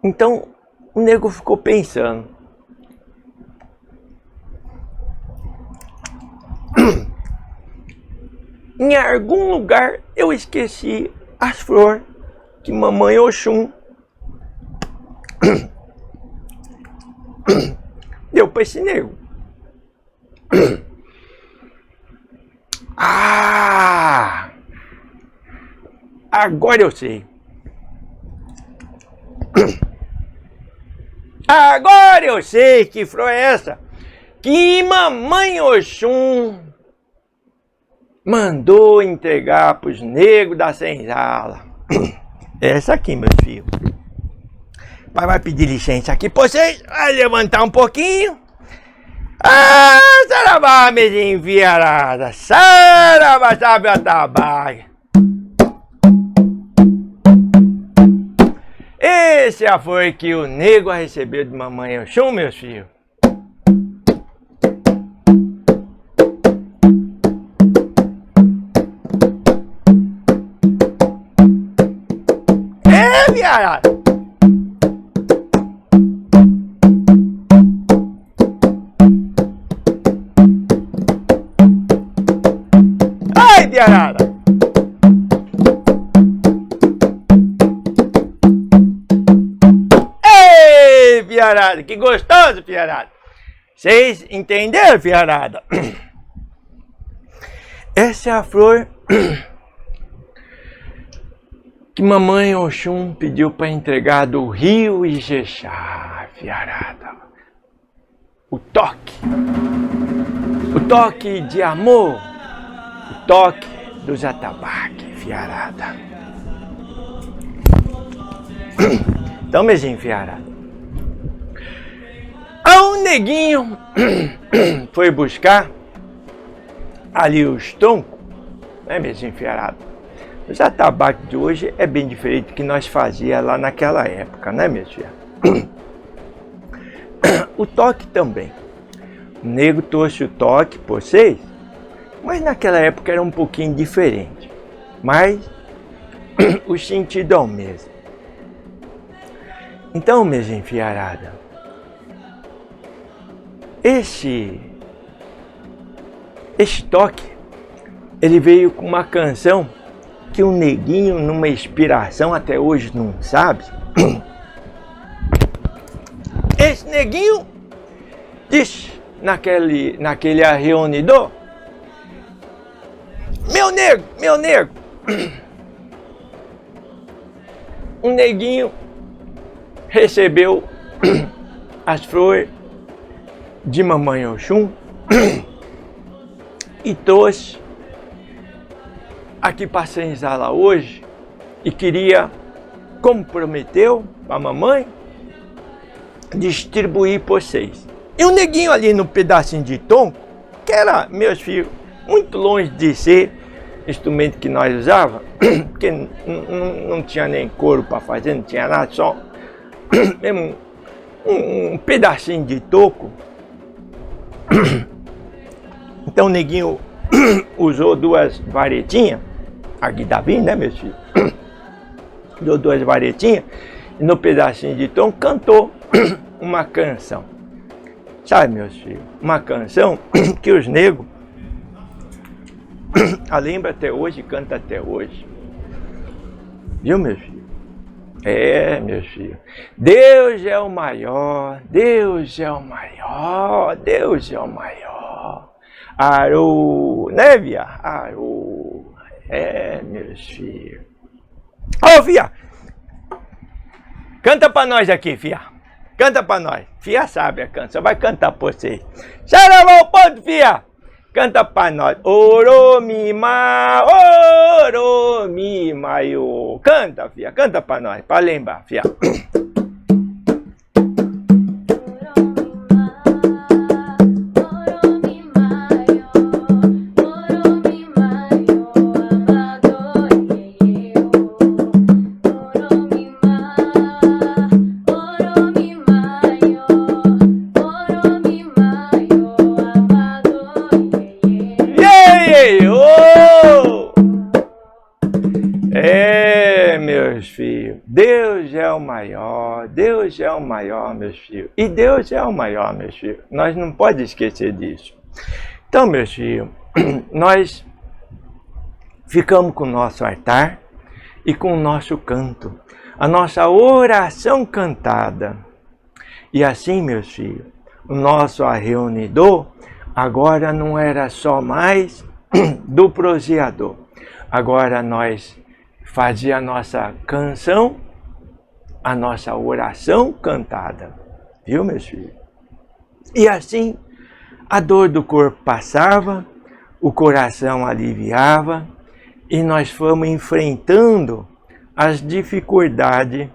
Então o nego ficou pensando: Em algum lugar eu esqueci as flores que mamãe Oxum deu para esse nego. Ah! Agora eu sei. Agora eu sei que flor é essa que mamãe Oxum mandou entregar para os negros da senzala. Essa aqui, meus filhos. Pai vai pedir licença aqui para vocês. Vai levantar um pouquinho. Ah, saravá, mesinha enviarada. Saravá, sabe a tabaca. Esse foi que o nego recebeu de mamãe Oxum, meus filhos. É, viarada. Ai, viarada. Fiarada, que gostoso, fiarada. Vocês entenderam, fiarada? Essa é a flor que mamãe Oxum pediu para entregar do Rio Ijexá, fiarada. O toque de amor, o toque dos atabaques, fiarada. Então, mesinho, fiarada. O neguinho foi buscar ali os troncos, né, mesinho, fiarada? Os atabaques de hoje é bem diferente do que nós fazíamos lá naquela época, né, meus filhos? O toque também. O nego trouxe o toque por vocês, mas naquela época era um pouquinho diferente. Mas o sentido é o mesmo. Então, mesinho, fiarada, esse toque, ele veio com uma canção que o neguinho, numa inspiração, até hoje não sabe. Esse neguinho disse naquele reunidor: meu nego, um neguinho recebeu as flores de mamãe Oxum e trouxe aqui para a senzala hoje e queria, como prometeu para a mamãe, distribuir para vocês. E um neguinho ali no pedacinho de tronco, que era, meus filhos, muito longe de ser instrumento que nós usávamos, porque não tinha nem couro para fazer, não tinha nada, só mesmo um pedacinho de toco. Então o neguinho usou duas varetinhas, aqui tá vindo, né, meus filhos? Usou duas varetinhas e no pedacinho de tom cantou uma canção. Sabe, meus filhos? Uma canção que os negros lembra até hoje e canta até hoje. Viu, meus filhos? É, meus filhos. Deus é o maior, Deus é o maior, Deus é o maior. Arô, né, via? Arô. É, meus filhos. Ô, fia! Canta pra nós aqui, fia. Canta pra nós. Fia sabe a canção, vai cantar pra vocês. Saravá o ponto, fia! Canta pra nós. Oromima, oromima, yo. Canta, fia, canta pra nós, pra lembrar, fia. É, meus filhos, Deus é o maior, Deus é o maior, meus filhos. E Deus é o maior, meus filhos. Nós não podemos esquecer disso. Então, meus filhos, nós ficamos com o nosso altar e com o nosso canto, a nossa oração cantada. E assim, meus filhos, o nosso reunidor agora não era só mais do proseador. Agora nós fazia a nossa canção, a nossa oração cantada. Viu, meus filhos? E assim, a dor do corpo passava, o coração aliviava, e nós fomos enfrentando as dificuldades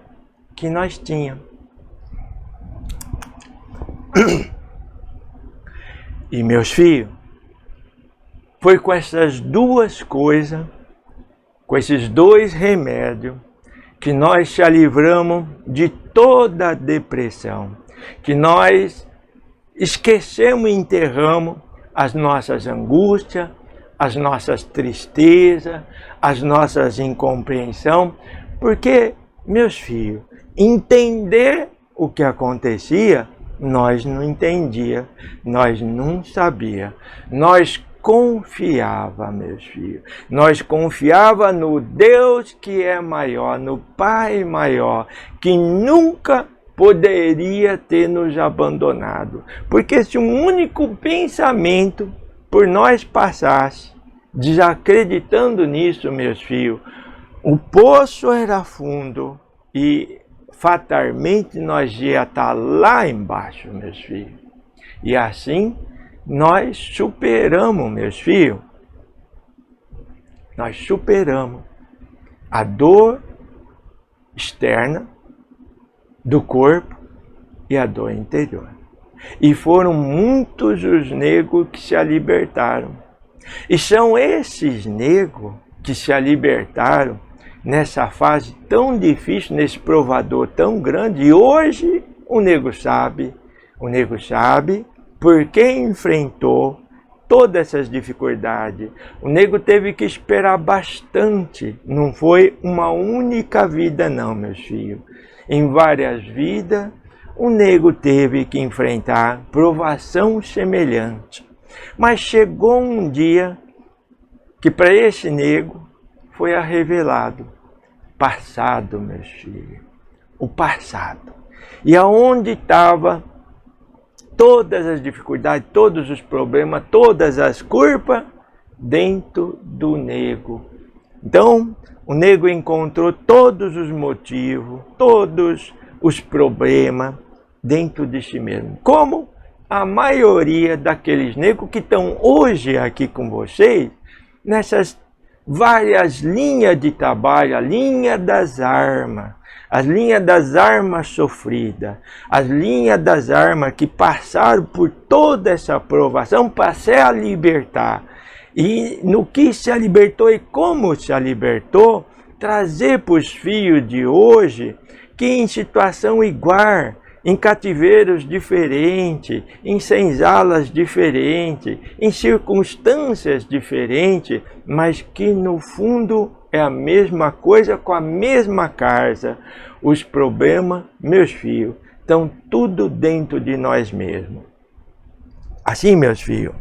que nós tínhamos. E, meus filhos, foi com essas duas coisas, com esses dois remédios, que nós se livramos de toda a depressão, que nós esquecemos e enterramos as nossas angústias, as nossas tristezas, as nossas incompreensões, porque, meus filhos, entender o que acontecia, nós não entendia, nós não sabia, nós confiava, meus filhos, nós confiava no Deus que é maior, no Pai maior, que nunca poderia ter nos abandonado, porque se um único pensamento por nós passasse, desacreditando nisso, meus filhos, o poço era fundo e fatalmente nós ia estar lá embaixo, meus filhos. E assim nós superamos, meus filhos, nós superamos a dor externa do corpo e a dor interior. E foram muitos os negros que se libertaram. E são esses negros que se libertaram nessa fase tão difícil, nesse provador tão grande. E hoje o nego sabe porque enfrentou todas essas dificuldades. O nego teve que esperar bastante, não foi uma única vida não, meus filhos. Em várias vidas, o nego teve que enfrentar provação semelhante. Mas chegou um dia que para esse nego foi revelado passado, meus filhos, o passado. E aonde estava todas as dificuldades, todos os problemas, todas as culpas dentro do nego. Então, o nego encontrou todos os motivos, todos os problemas dentro de si mesmo. Como a maioria daqueles negros que estão hoje aqui com vocês, nessas várias linhas de trabalho, a linha das armas, as linhas das armas sofridas, as linhas das armas que passaram por toda essa provação para se libertar. E no que se libertou e como se libertou, trazer para os filhos de hoje que em situação igual, em cativeiros diferentes, em senzalas diferentes, em circunstâncias diferentes, mas que no fundo é a mesma coisa com a mesma casa. Os problemas, meus filhos, estão tudo dentro de nós mesmos. Assim, meus filhos,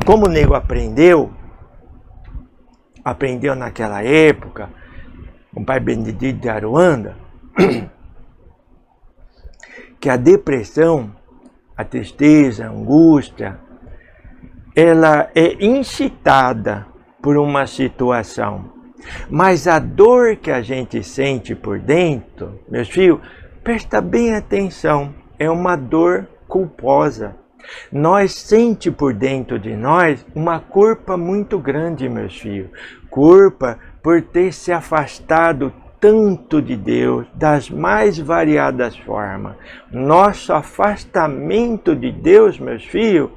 como o nego aprendeu naquela época, com o pai Benedito de Aruanda, que a depressão, a tristeza, a angústia, ela é incitada por uma situação. Mas a dor que a gente sente por dentro, meus filhos, presta bem atenção, é uma dor culposa. Nós sente por dentro de nós uma culpa muito grande, meus filhos. Culpa por ter se afastado tanto de Deus, das mais variadas formas. Nosso afastamento de Deus, meus filhos,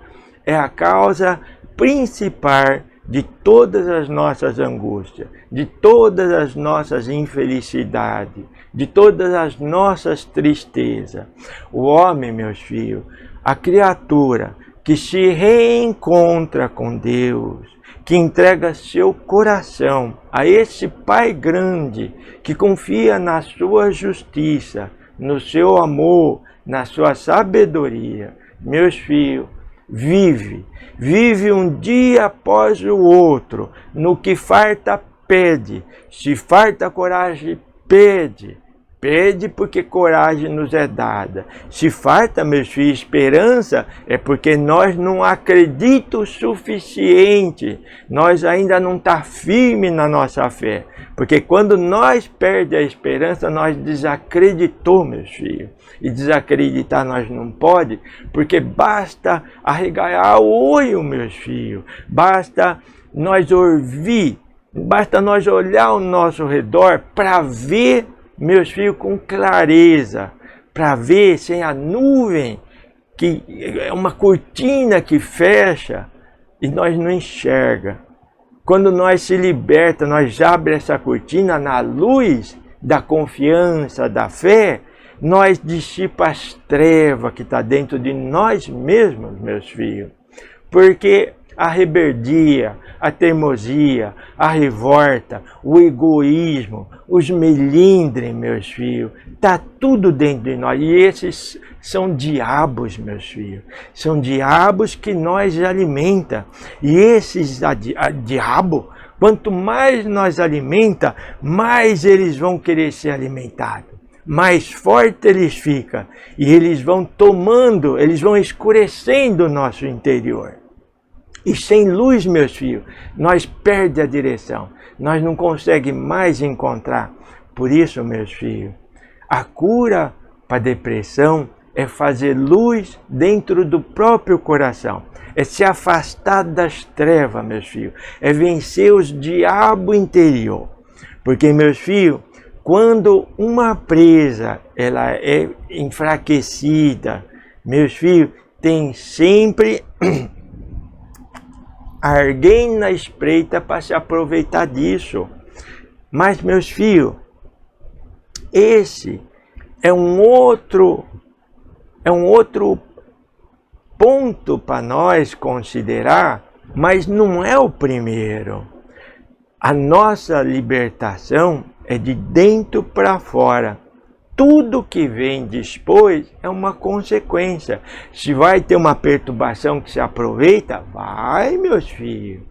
é a causa principal de todas as nossas angústias, de todas as nossas infelicidades, de todas as nossas tristezas. O homem, meus filhos, a criatura que se reencontra com Deus, que entrega seu coração a esse Pai grande, que confia na sua justiça, no seu amor, na sua sabedoria. Meus filhos, vive um dia após o outro, no que farta pede, se farta coragem pede porque coragem nos é dada. Se farta, meus filhos, esperança, é porque nós não acreditamos o suficiente. Nós ainda não está firme na nossa fé. Porque quando nós perdemos a esperança, nós desacreditamos, meus filhos. E desacreditar nós não pode, porque basta arregalar o olho, meus filhos. Basta nós ouvir, basta nós olhar ao nosso redor para ver, meus filhos, com clareza, para ver sem a nuvem, que é uma cortina que fecha e nós não enxerga. Quando nós se liberta, nós abrimos essa cortina na luz da confiança, da fé, nós dissipa as trevas que está dentro de nós mesmos, meus filhos. Porque a rebeldia, a teimosia, a revolta, o egoísmo, os melindres, meus filhos, está tudo dentro de nós. E esses são diabos, meus filhos. São diabos que nós alimenta. E esses diabo, quanto mais nós alimenta, mais eles vão querer ser alimentados. Mais forte eles ficam. E eles vão tomando, eles vão escurecendo o nosso interior. E sem luz, meus filhos, nós perdemos a direção. Nós não conseguimos mais encontrar. Por isso, meus filhos, a cura para a depressão é fazer luz dentro do próprio coração. É se afastar das trevas, meus filhos. É vencer os diabos interior. Porque, meus filhos, quando uma presa ela é enfraquecida, meus filhos, tem sempre alguém na espreita para se aproveitar disso. Mas, meus filhos, esse é um outro ponto para nós considerar, mas não é o primeiro. A nossa libertação é de dentro para fora. Tudo que vem depois é uma consequência. Se vai ter uma perturbação que se aproveita, vai, meus filhos.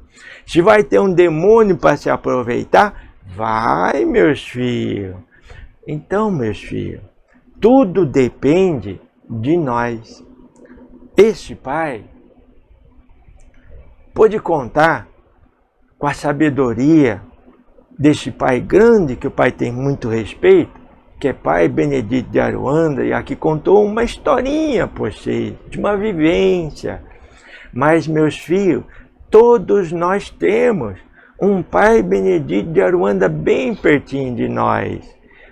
Se vai ter um demônio para se aproveitar, vai, meus filhos. Então, meus filhos, tudo depende de nós. Este pai pode contar com a sabedoria deste pai grande, que o pai tem muito respeito, que é pai Benedito de Aruanda, e aqui contou uma historinha por vocês, de uma vivência. Mas, meus filhos, todos nós temos um pai Benedito de Aruanda bem pertinho de nós.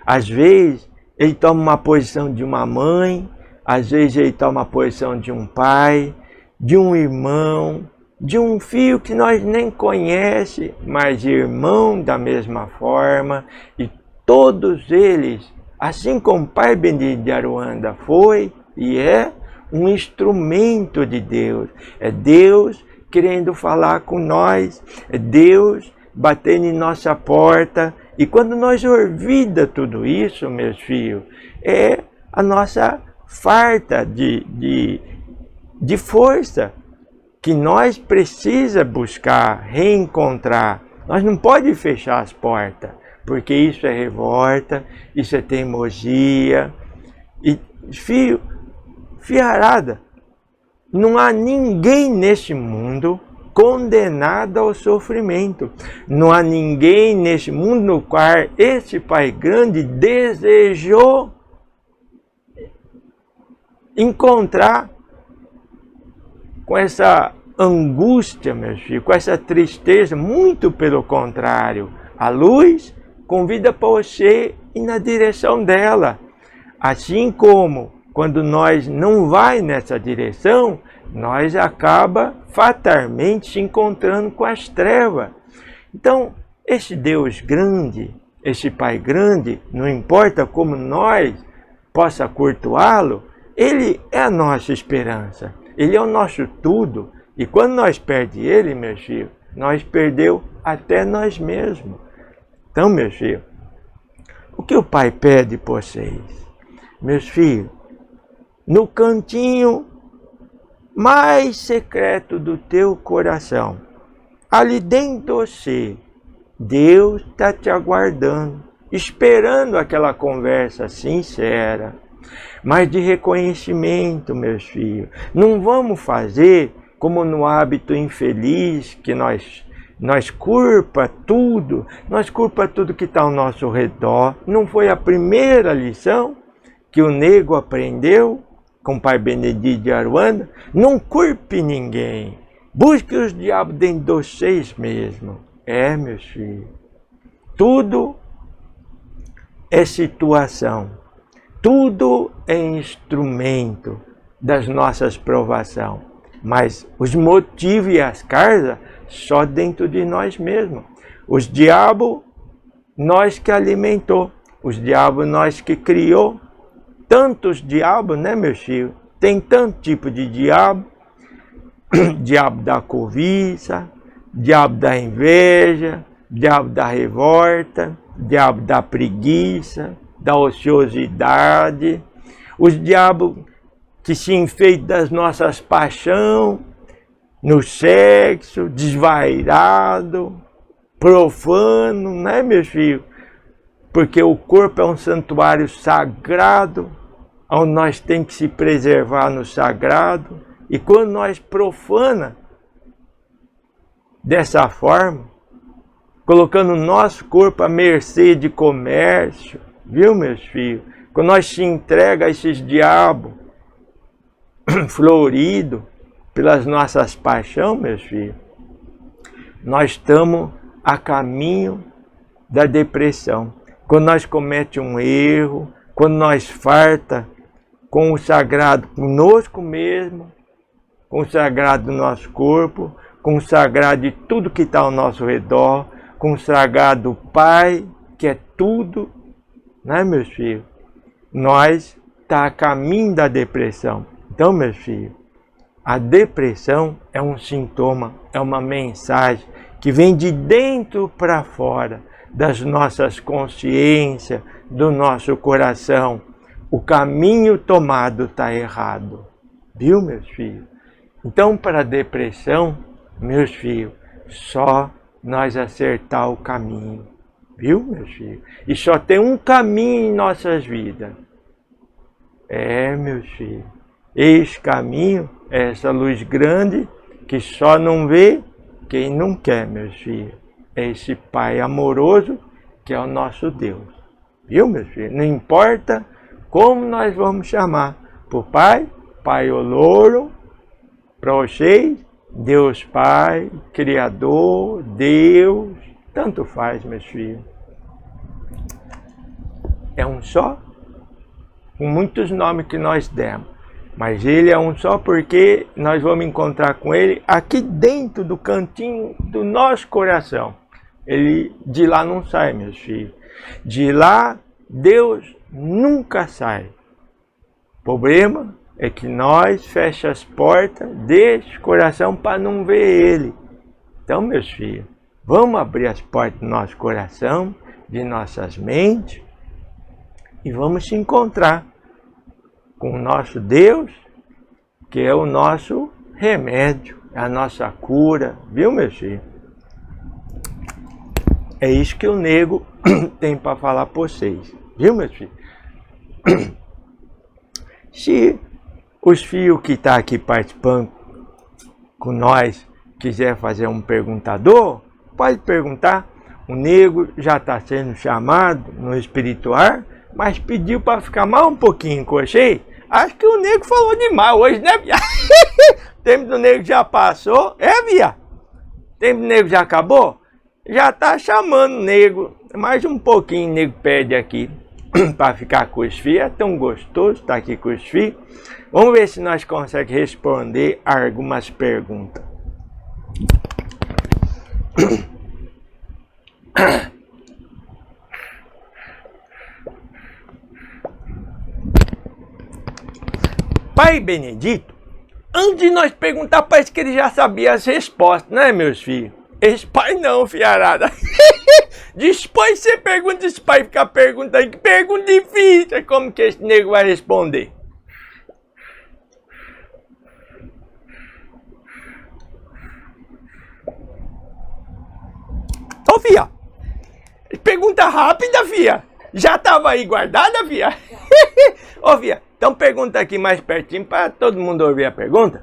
Às vezes, ele toma uma posição de uma mãe, às vezes ele toma a posição de um pai, de um irmão, de um filho que nós nem conhecemos, mas irmão da mesma forma, e todos eles, assim como o pai Benedito de Aruanda foi e é um instrumento de Deus. É Deus querendo falar com nós, é Deus batendo em nossa porta. E quando nós ouvimos tudo isso, meus filhos, é a nossa farta de força que nós precisamos buscar, reencontrar. Nós não podemos fechar as portas, porque isso é revolta, isso é teimosia. E, filharada, não há ninguém neste mundo condenado ao sofrimento. Não há ninguém neste mundo no qual esse Pai Grande desejou encontrar com essa angústia, meus filhos, com essa tristeza. Muito pelo contrário, a luz convida para você ir na direção dela. Assim como quando nós não vai nessa direção, nós acaba fatalmente se encontrando com as trevas. Então, esse Deus grande, esse Pai grande, não importa como nós possa cultuá-lo, ele é a nossa esperança. Ele é o nosso tudo. E quando nós perdemos ele, meus filhos, nós perdeu até nós mesmos. Então, meus filhos, o que o Pai pede por vocês? Meus filhos, no cantinho mais secreto do teu coração, ali dentro de você, Deus está te aguardando, esperando aquela conversa sincera, mas de reconhecimento, meus filhos. Não vamos fazer como no hábito infeliz que nós culpa tudo que está ao nosso redor. Não foi a primeira lição que o nego aprendeu com o Pai Benedito de Aruanda? Não culpe ninguém. Busque os diabos dentro de vocês mesmo. Meus filhos. Tudo é situação. Tudo é instrumento das nossas provações. Mas os motivos e as causas só dentro de nós mesmos. Os diabos, nós que alimentou. Os diabos, nós que criou. Tantos diabos, né, meus filhos? Tem tanto tipo de diabo. Diabo da cobiça, diabo da inveja, diabo da revolta, diabo da preguiça, da ociosidade. Os diabos que se enfeitam das nossas paixões, no sexo, desvairado, profano, né, meus filhos? Porque o corpo é um santuário sagrado, onde nós temos que se preservar no sagrado. E quando nós profana dessa forma, colocando o nosso corpo à mercê de comércio, viu, meus filhos? Quando nós se entrega a esses diabos floridos pelas nossas paixões, meus filhos, nós estamos a caminho da depressão. Quando nós cometemos um erro, quando nós farta com o sagrado conosco mesmo, com o sagrado do nosso corpo, com o sagrado de tudo que está ao nosso redor, com o sagrado do Pai, que é tudo, né, meus filhos? Nós está a caminho da depressão. Então, meus filhos, a depressão é um sintoma, é uma mensagem que vem de dentro para fora, das nossas consciências, do nosso coração. O caminho tomado está errado. Viu, meus filhos? Então, para a depressão, meus filhos, só nós acertar o caminho. Viu, meus filhos? E só tem um caminho em nossas vidas. Meus filhos. Esse caminho é essa luz grande que só não vê quem não quer, meus filhos. É esse Pai amoroso que é o nosso Deus. Viu, meus filhos? Não importa como nós vamos chamar. Por Pai, Pai Olouro, para vocês, Deus Pai, Criador, Deus, tanto faz, meus filhos. É um só, com muitos nomes que nós demos. Mas ele é um só porque nós vamos encontrar com ele aqui dentro do cantinho do nosso coração. Ele de lá não sai, meus filhos. De lá, Deus nunca sai. O problema é que nós fechamos as portas desse coração para não ver ele. Então, meus filhos, vamos abrir as portas do nosso coração, de nossas mentes, e vamos se encontrar com o nosso Deus, que é o nosso remédio, é a nossa cura, viu, meus filhos? É isso que o nego tem para falar para vocês, viu, meus filhos? Se os filhos que estão aqui participando com nós quiser fazer um perguntador, pode perguntar. O nego já está sendo chamado no espiritual, mas pediu para ficar mais um pouquinho com você. Acho que o nego falou demais hoje, né, Bia? O tempo do nego já passou. Bia? O tempo do nego já acabou? Já tá chamando o nego. Mais um pouquinho o nego pede aqui para ficar com os filhos. É tão gostoso estar aqui com os filhos. Vamos ver se nós conseguimos responder a algumas perguntas. Pai Benedito, antes de nós perguntar, parece que ele já sabia as respostas, né, meus filhos? Esse pai não, fiarada. Depois você pergunta, esse pai fica perguntando, que pergunta difícil, como que esse nego vai responder? Ô, fia, pergunta rápida, fia. Já estava aí guardada, fia? Ô, fia, então pergunta aqui mais pertinho para todo mundo ouvir a pergunta.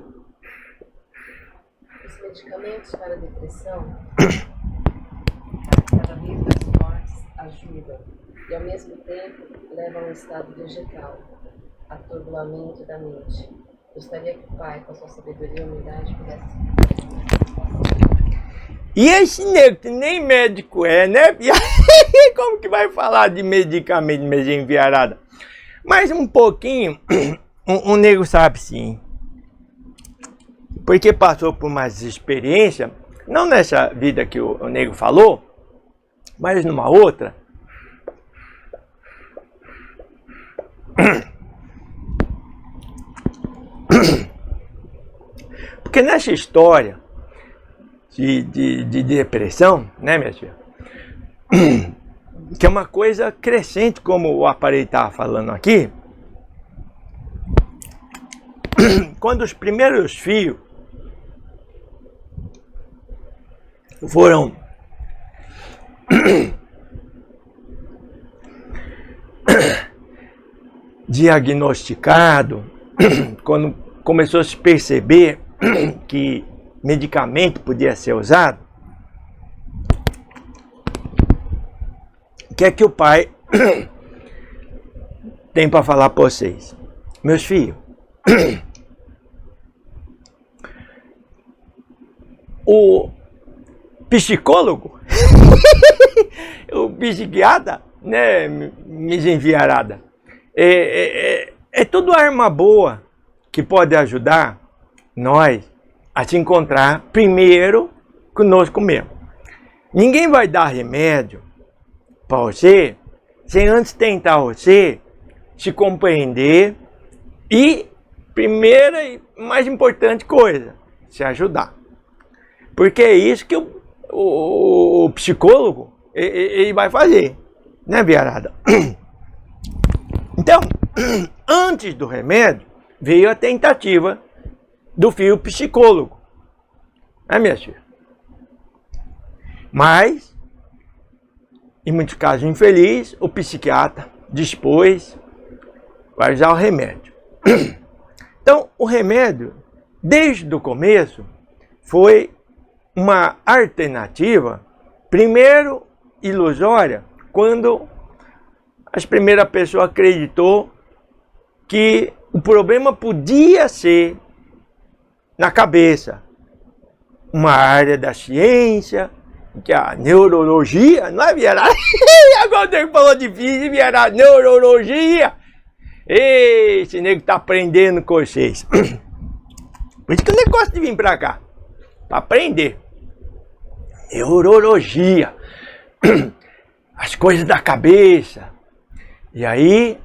Os medicamentos para a depressão, cada vez mais fortes, ajudam e, ao mesmo tempo, levam a um estado vegetal, atordoamento da mente. Gostaria que o pai, com a sua sabedoria e humildade, pudesse... E esse nego que nem médico é, né? Como que vai falar de medicamento, minha enviarada? Mas um pouquinho, um nego sabe sim. Porque passou por umas experiências, não nessa vida que o nego falou, mas numa outra. Porque nessa história de depressão, né, minha filha? Que é uma coisa crescente, como o aparelho estava falando aqui. Quando os primeiros fios foram diagnosticados, quando começou a se perceber que medicamento podia ser usado, o que é que o pai tem para falar para vocês? Meus filhos, o psicólogo, o psiquiatra, né, minha enviarada, é tudo arma boa que pode ajudar nós a se encontrar primeiro conosco mesmo. Ninguém vai dar remédio para você sem antes tentar você se compreender e, primeira e mais importante coisa, se ajudar. Porque é isso que o psicólogo ele vai fazer, né, viarada? Então, antes do remédio, veio a tentativa do fio psicólogo, né, minha filha? Mas, em muitos casos infelizes, o psiquiatra dispôs para usar o remédio. Então, o remédio, desde o começo, foi uma alternativa, primeiro ilusória, quando as primeiras pessoas acreditou que o problema podia ser na cabeça, uma área da ciência, que é a neurologia, não é, Vieira? Agora o nego falou difícil, Vieira, neurologia. Esse nego tá aprendendo com vocês. Por isso que o negócio de vir pra cá, para aprender. Neurologia, as coisas da cabeça. E aí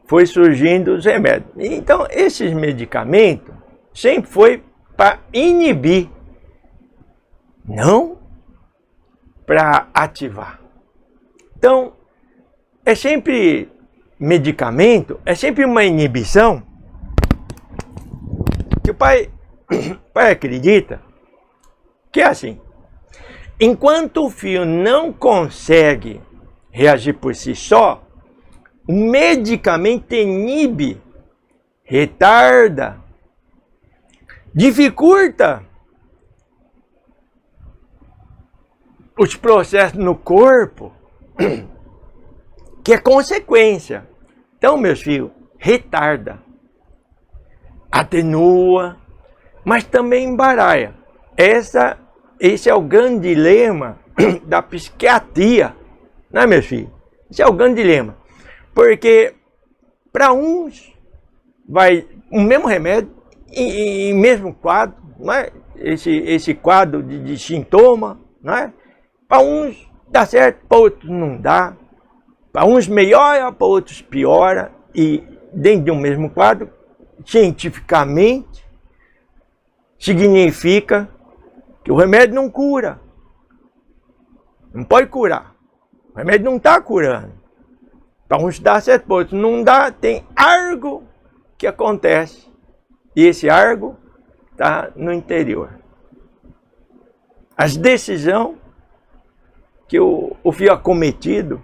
foi surgindo os remédios. Então, esses medicamentos sempre foi para inibir, não para ativar. Então, é sempre medicamento, é sempre uma inibição que o pai acredita que é assim. Enquanto o fio não consegue reagir por si só, o medicamento inibe, retarda, dificulta os processos no corpo, que é consequência. Então, meus filhos, retarda, atenua, mas também embaralha. Esse é o grande dilema da psiquiatria, não é, meus filhos? Esse é o grande dilema. Porque para uns vai o mesmo remédio e mesmo quadro, não é? Esse quadro de sintoma, não é? Para uns dá certo, para outros não dá. Para uns melhora, para outros piora. E dentro de um mesmo quadro, cientificamente, significa que o remédio não cura. Não pode curar. O remédio não está curando. Para uns dá certo, para outros não dá. Tem algo que acontece. E esse algo está no interior. As decisões que o fio acometido,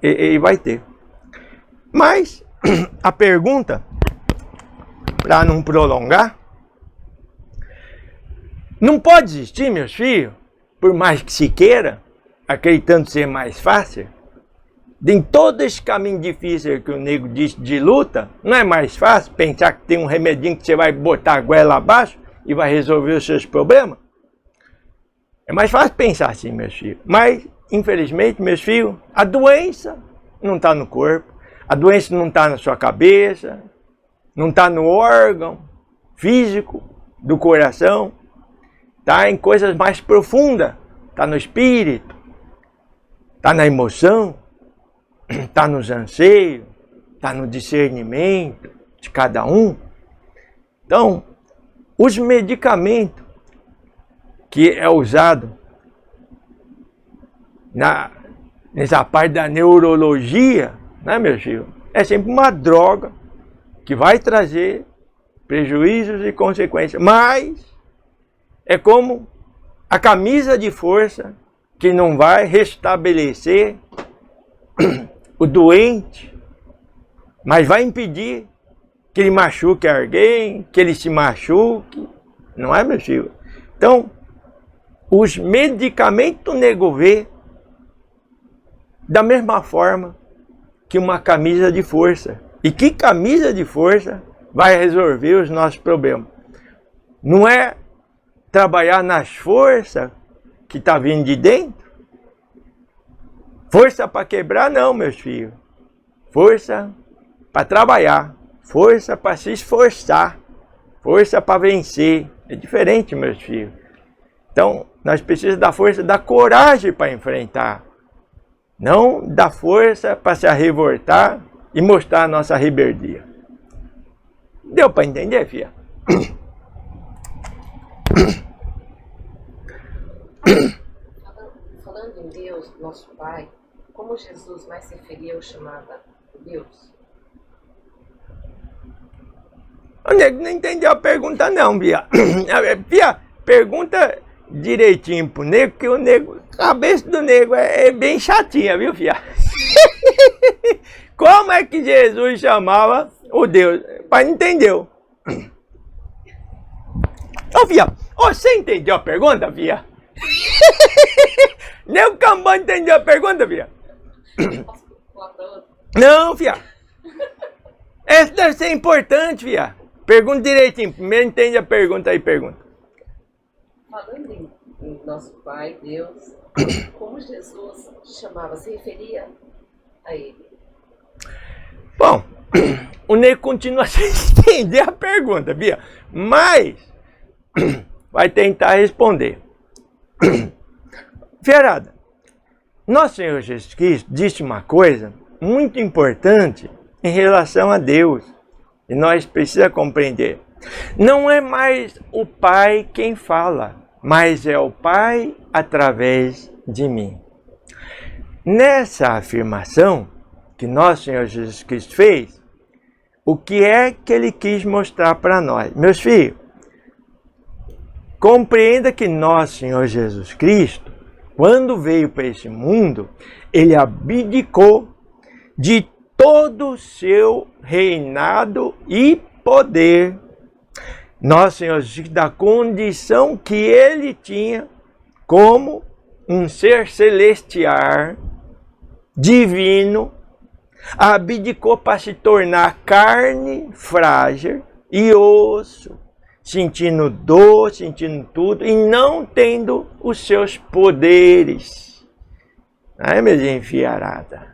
ele vai ter. Mas a pergunta, para não prolongar, não pode existir, meus filhos, por mais que se queira, acreditando ser mais fácil, em todo esse caminho difícil que o nego diz de luta, não é mais fácil pensar que tem um remedinho que você vai botar a goela abaixo e vai resolver os seus problemas? É mais fácil pensar assim, meus filhos. Mas, infelizmente, meus filhos, a doença não está no corpo, a doença não está na sua cabeça, não está no órgão físico do coração, está em coisas mais profundas, está no espírito, está na emoção, está nos anseios, está no discernimento de cada um. Então, os medicamentos que é usado nessa parte da neurologia, né, meu filho? É sempre uma droga que vai trazer prejuízos e consequências, mas é como a camisa de força que não vai restabelecer o doente, mas vai impedir que ele machuque alguém, que ele se machuque, não é, meu filho? Então, os medicamentos nego vê da mesma forma que uma camisa de força. E que camisa de força vai resolver os nossos problemas? Não é trabalhar nas forças que está vindo de dentro? Força para quebrar não, meus filhos. Força para trabalhar. Força para se esforçar. Força para vencer. É diferente, meus filhos. Então, nós precisamos da força, da coragem para enfrentar. Não da força para se revoltar e mostrar a nossa rebeldia. Deu para entender, filha? Falando em Deus, nosso Pai, como Jesus mais se referia ou chamava Deus? O nego não entendeu a pergunta não, Bia. Bia, pergunta direitinho pro nego, que o nego, a cabeça do nego é bem chatinha, viu, Fia? Como é que Jesus chamava o Deus? O pai não entendeu. Ô, Fia, você entendeu a pergunta, Fia? Nego Cambão entendeu a pergunta, Fia? Não, Fia. Essa deve ser importante, Fia. Pergunta direitinho. Primeiro entende a pergunta aí, pergunta. Falando em nosso Pai, Deus, como Jesus chamava, se referia a Ele? Bom, o nego continua sem entender a pergunta, Bia, mas vai tentar responder. Fiarada, nosso Senhor Jesus Cristo disse uma coisa muito importante em relação a Deus, e nós precisamos compreender. Não é mais o Pai quem fala, mas é o Pai através de mim. Nessa afirmação que nosso Senhor Jesus Cristo fez, o que é que Ele quis mostrar para nós? Meus filhos, compreenda que nosso Senhor Jesus Cristo, quando veio para esse mundo, Ele abdicou de todo o seu reinado e poder. Nosso Senhor Jesus Cristo, da condição que Ele tinha como um ser celestial, divino, abdicou para se tornar carne frágil e osso, sentindo dor, sentindo tudo, e não tendo os seus poderes. Ai, meus enfiarada.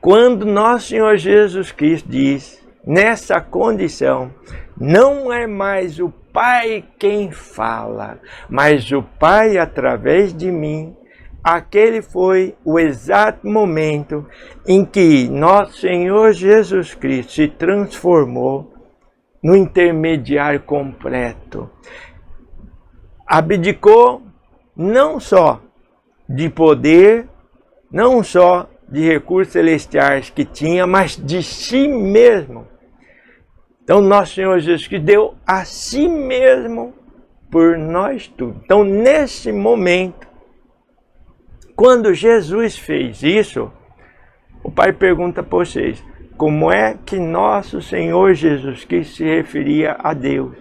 Quando nosso Senhor Jesus Cristo diz, nessa condição, não é mais o Pai quem fala, mas o Pai através de mim, aquele foi o exato momento em que nosso Senhor Jesus Cristo se transformou no intermediário completo. Abdicou não só de poder, não só de recursos celestiais que tinha, mas de si mesmo. Então, nosso Senhor Jesus Cristo deu a si mesmo por nós tudo. Então, nesse momento, Quando Jesus fez isso, o Pai pergunta para vocês, como é que nosso Senhor Jesus Cristo se referia a Deus?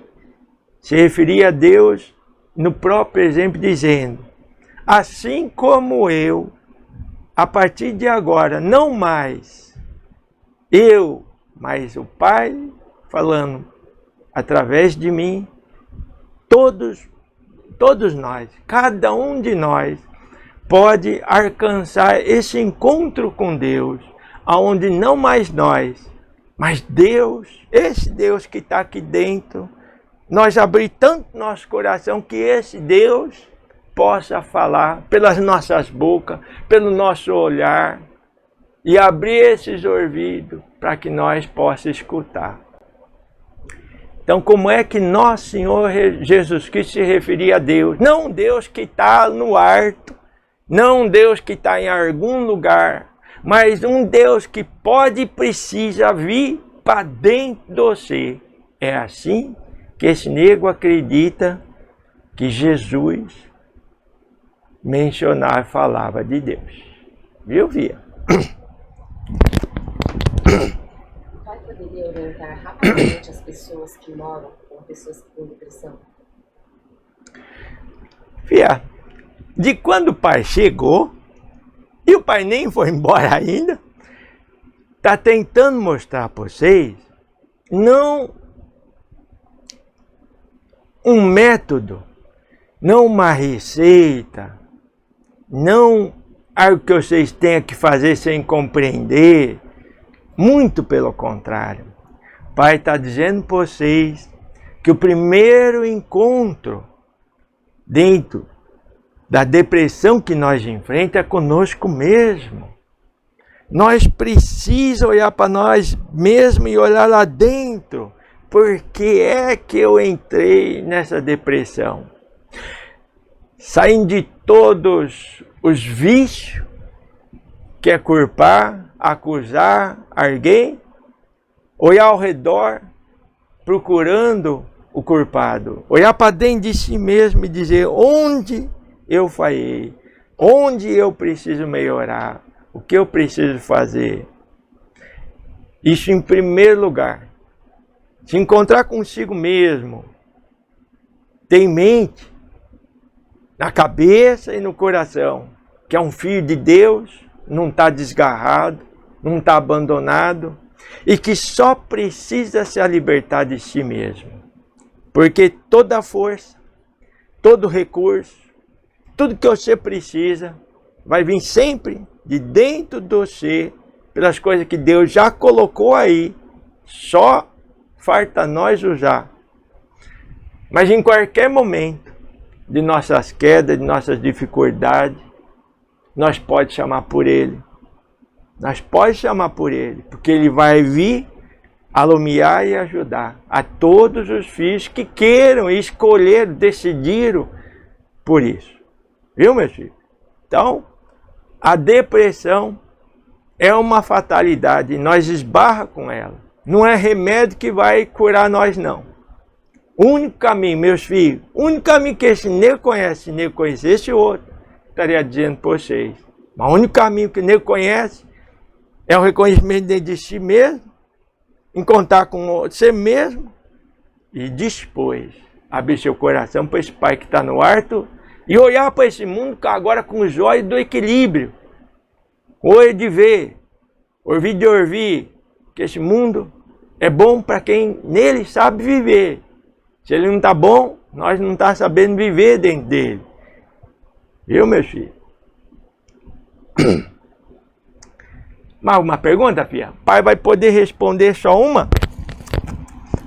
Se referia a Deus no próprio exemplo, dizendo, assim como eu, a partir de agora, não mais eu, mas o Pai falando através de mim, todos nós, cada um de nós, pode alcançar esse encontro com Deus, aonde não mais nós, mas Deus, esse Deus que está aqui dentro, nós abrir tanto nosso coração que esse Deus possa falar pelas nossas bocas, pelo nosso olhar, e abrir esses ouvidos para que nós possamos escutar. Então, como é que nosso Senhor Jesus Cristo se referia a Deus? Não um Deus que está no alto, não um Deus que está em algum lugar, mas um Deus que pode e precisa vir para dentro de você. É assim que esse nego acredita que Jesus mencionava e falava de Deus. Viu, Via? O pai poderia orientar rapidamente as pessoas que moram com pessoas que têm depressão? Fia, de quando o pai chegou, e o pai nem foi embora ainda, está tentando mostrar para vocês, não um método, não uma receita, não algo que vocês tenham que fazer sem compreender, muito pelo contrário. O pai está dizendo para vocês que o primeiro encontro dentro da depressão que nós enfrentamos é conosco mesmo. Nós precisamos olhar para nós mesmos e olhar lá dentro. Por que é que eu entrei nessa depressão? Saindo de todos os vícios, que é culpar, acusar alguém, olhar ao redor, procurando o culpado. Olhar para dentro de si mesmo e dizer onde eu falhei, onde eu preciso melhorar, o que eu preciso fazer. Isso em primeiro lugar. Se encontrar consigo mesmo, ter em mente, na cabeça e no coração, que é um filho de Deus, não está desgarrado, não está abandonado, e que só precisa se libertar de si mesmo. Porque toda força, todo recurso, tudo que você precisa, vai vir sempre de dentro de você, pelas coisas que Deus já colocou aí, só falta nós usar. Mas em qualquer momento de nossas quedas, de nossas dificuldades, nós podemos chamar por Ele. Nós podemos chamar por Ele, porque Ele vai vir alumiar e ajudar a todos os filhos que queiram, escolheram, decidiram por isso. Viu, meus filhos? Então, a depressão é uma fatalidade e nós esbarra com ela. Não é remédio que vai curar nós, não. O único caminho, meus filhos, o único caminho que esse nego conhece, se nego conhecesse outro, estaria dizendo para vocês. Mas o único caminho que o nego conhece é o reconhecimento de si mesmo, encontrar com você mesmo e depois abrir seu coração para esse Pai que está no alto e olhar para esse mundo agora com os olhos do equilíbrio. Olho de ver, ouvido de ouvir, que esse mundo é bom para quem nele sabe viver. Se ele não está bom, nós não estamos sabendo viver dentro dele. Viu, meus filhos? Mais uma pergunta, filha? O pai vai poder responder só uma?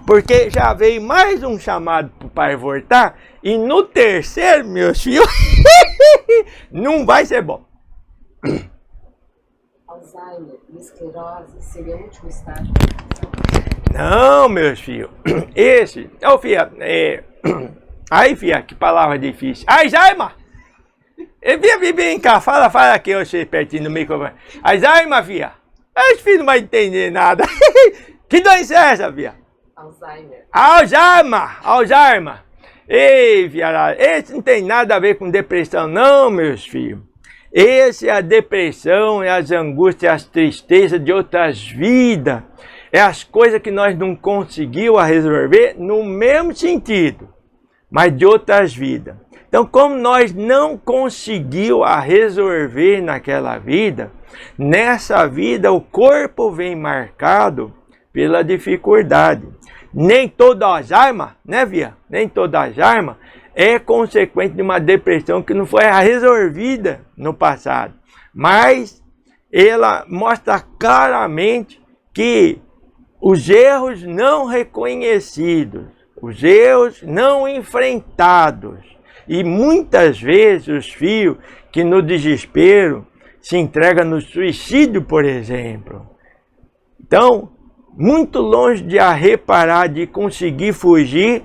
Porque já veio mais um chamado para o pai voltar. E no terceiro, meus filhos, não vai ser bom. Alzheimer e esclerose seria o último estágio? Não, meus filhos. Esse... Ô, filha, Aí, filha, que palavra difícil. Alzheimer! Vem cá, fala aqui, você pertinho do microfone. Alzheimer, filha. Esse filho não vai entender nada. Que doença é essa, filha? Alzheimer. Alzheimer. Ei, filha, esse não tem nada a ver com depressão, não, meus filhos. Essa é a depressão, é as angústias, as tristezas de outras vidas. É as coisas que nós não conseguimos resolver no mesmo sentido, mas de outras vidas. Então, como nós não conseguimos resolver naquela vida, nessa vida o corpo vem marcado pela dificuldade. Nem todo Alzheimer, né, Via? Nem todo Alzheimer é consequente de uma depressão que não foi resolvida no passado. Mas ela mostra claramente que os erros não reconhecidos, os erros não enfrentados, e muitas vezes os filhos que no desespero se entregam no suicídio, por exemplo. Então, muito longe de reparar, de conseguir fugir,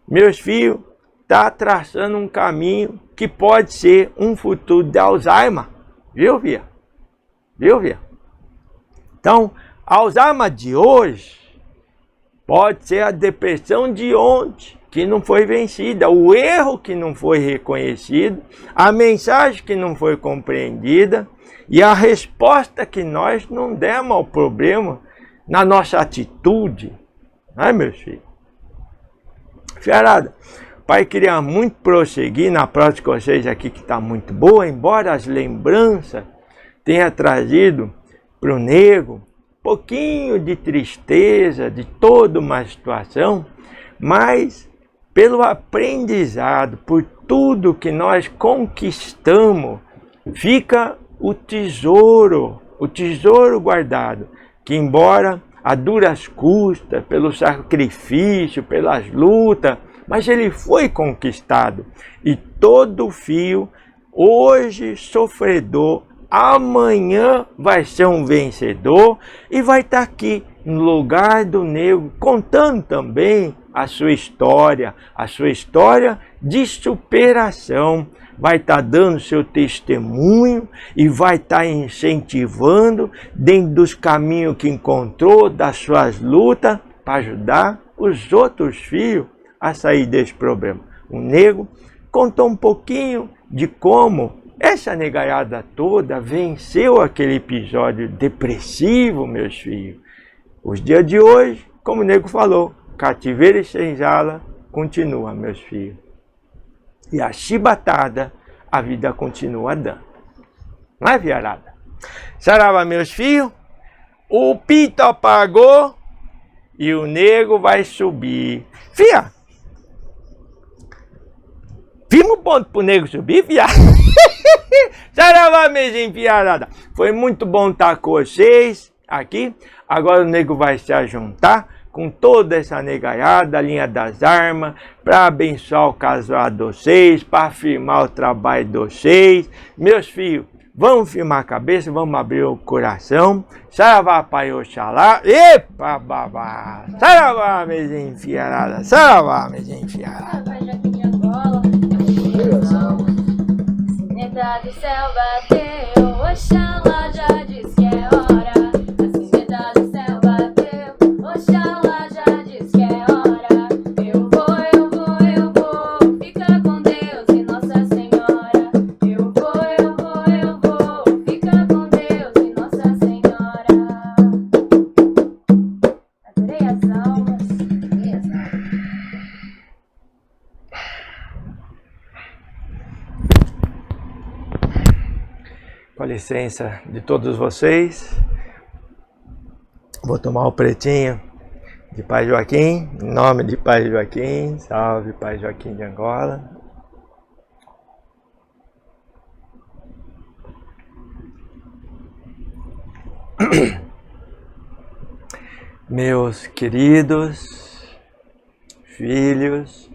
meus filhos, está traçando um caminho que pode ser um futuro de Alzheimer. Viu, Via? Viu, Via? Então, Alzheimer de hoje pode ser a depressão de ontem, que não foi vencida, o erro que não foi reconhecido, a mensagem que não foi compreendida e a resposta que nós não demos ao problema na nossa atitude. Não é, meus filhos? Fiarada, o pai queria muito prosseguir na próxima com vocês aqui, que está muito boa, embora as lembranças tenham trazido para o nego um pouquinho de tristeza de toda uma situação, mas pelo aprendizado, por tudo que nós conquistamos, fica o tesouro guardado, que embora a duras custas, pelo sacrifício, pelas lutas, mas ele foi conquistado. E todo filho, hoje sofredor, amanhã vai ser um vencedor e vai estar aqui no lugar do nego, contando também a sua história de superação. Vai estar dando seu testemunho e vai estar incentivando dentro dos caminhos que encontrou, das suas lutas, para ajudar os outros filhos a sair desse problema. O nego contou um pouquinho de como essa negaiada toda venceu aquele episódio depressivo, meus filhos. Os dias de hoje, como o nego falou, cativeiro e senzala continua, meus filhos. E a chibatada, a vida continua dando. Não é, Fiarada? Saravá, meus filhos, o pito apagou e o nego vai subir. Fia, vimos ponto pro nego subir, fia? Saravá, meus Fiarada. Foi muito bom estar com vocês aqui. Agora o nego vai se ajuntar com toda essa negaiada, a linha das armas, para abençoar o casal de vocês, para afirmar o trabalho de vocês. Meus filhos, vamos firmar a cabeça, vamos abrir o coração. Saravá, Pai Oxalá. Epa, babá. Saravá, meus enfiaradas. Saravá, meus enfiaradas. Sineta do céu bateu, Oxalá já disse que é hora. A sineta do céu bateu, Oxalá já disse que é hora. Eu vou, fica com Deus e Nossa Senhora. Eu vou, fica com Deus e Nossa Senhora. Adorei as almas, adorei as almas. Com a licença de todos vocês, vou tomar o pretinho de Pai Joaquim, em nome de Pai Joaquim. Salve, Pai Joaquim de Angola. Meus queridos filhos,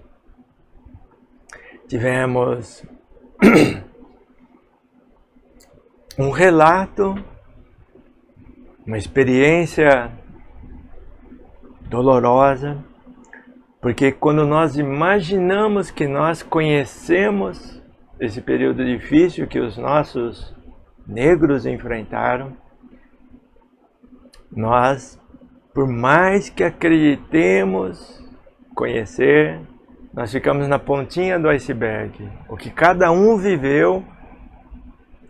tivemos um relato, uma experiência dolorosa, porque quando nós imaginamos que nós conhecemos esse período difícil que os nossos negros enfrentaram, nós, por mais que acreditemos conhecer, nós ficamos na pontinha do iceberg. O que cada um viveu,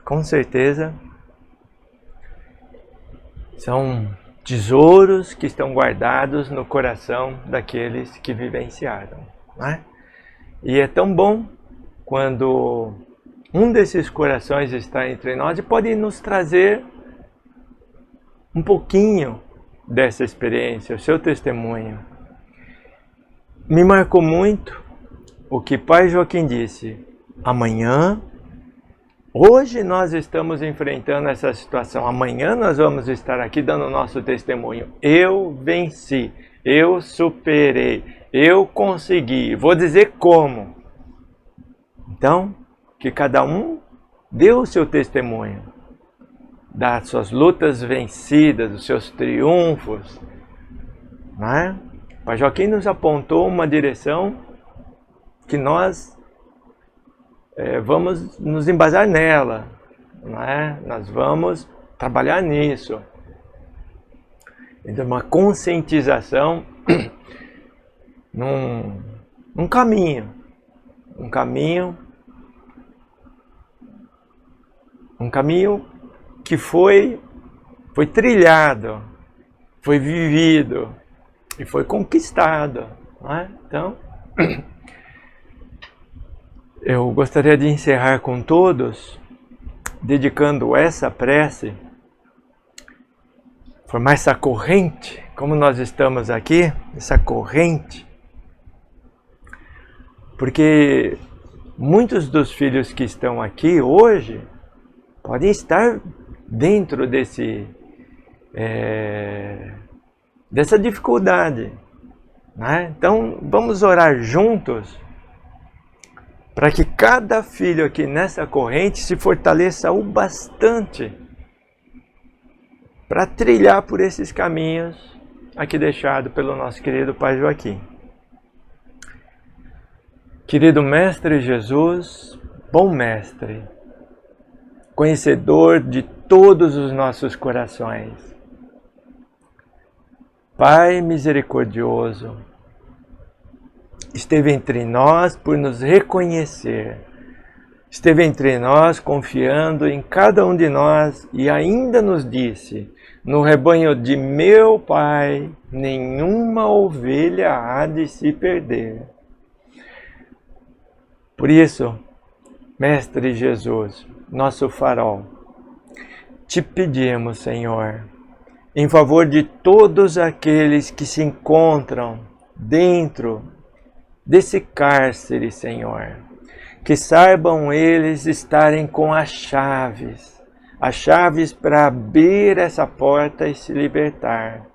com certeza, são tesouros que estão guardados no coração daqueles que vivenciaram, não é? E é tão bom quando um desses corações está entre nós e pode nos trazer um pouquinho dessa experiência, o seu testemunho. Me marcou muito o que Pai Joaquim disse: amanhã, hoje nós estamos enfrentando essa situação, amanhã nós vamos estar aqui dando o nosso testemunho. Eu venci, eu superei, eu consegui, vou dizer como. Então, que cada um dê o seu testemunho das suas lutas vencidas, dos seus triunfos, não é? Pai Joaquim nos apontou uma direção que nós vamos nos embasar nela, não é? Nós vamos trabalhar nisso. Então, uma conscientização num caminho, um caminho que foi trilhado, foi vivido e foi conquistado, não é? Então, eu gostaria de encerrar com todos, dedicando essa prece, formar essa corrente, como nós estamos aqui, essa corrente, porque muitos dos filhos que estão aqui hoje podem estar dentro dessa dificuldade, né? Então vamos orar juntos para que cada filho aqui nessa corrente se fortaleça o bastante para trilhar por esses caminhos aqui deixado pelo nosso querido Pai Joaquim. Querido Mestre Jesus, bom Mestre, conhecedor de todos os nossos corações, Pai misericordioso, esteve entre nós por nos reconhecer, esteve entre nós confiando em cada um de nós e ainda nos disse: no rebanho de meu Pai nenhuma ovelha há de se perder. Por isso, Mestre Jesus, nosso farol, te pedimos, Senhor, em favor de todos aqueles que se encontram dentro desse cárcere, Senhor, que saibam eles estarem com as chaves para abrir essa porta e se libertar.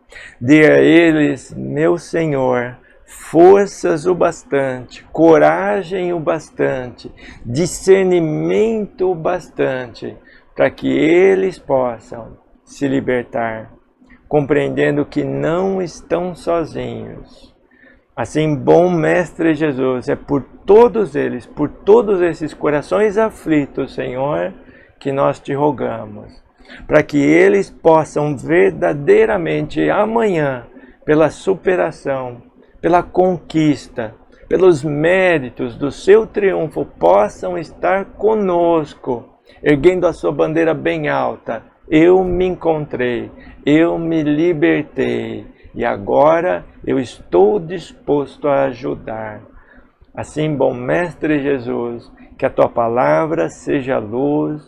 Dê a eles, meu Senhor, forças o bastante, coragem o bastante, discernimento o bastante, para que eles possam se libertar, compreendendo que não estão sozinhos. Assim, bom Mestre Jesus, é por todos eles, por todos esses corações aflitos, Senhor, que nós te rogamos, para que eles possam verdadeiramente amanhã, pela superação, pela conquista, pelos méritos do seu triunfo, possam estar conosco, erguendo a sua bandeira bem alta. Eu me encontrei, eu me libertei e agora eu estou disposto a ajudar. Assim, bom Mestre Jesus, que a tua palavra seja luz,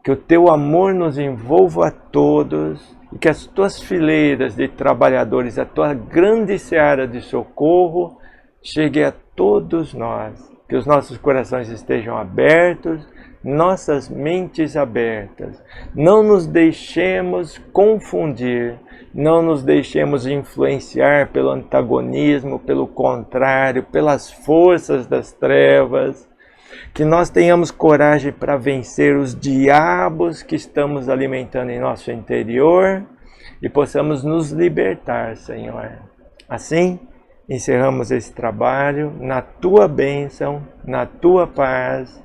que o teu amor nos envolva a todos e que as tuas fileiras de trabalhadores, a tua grande seara de socorro, chegue a todos nós. Que os nossos corações estejam abertos, nossas mentes abertas. Não nos deixemos confundir, não nos deixemos influenciar pelo antagonismo, pelo contrário, pelas forças das trevas. Que nós tenhamos coragem para vencer os diabos que estamos alimentando em nosso interior e possamos nos libertar, Senhor. Assim, encerramos esse trabalho na tua bênção, na tua paz,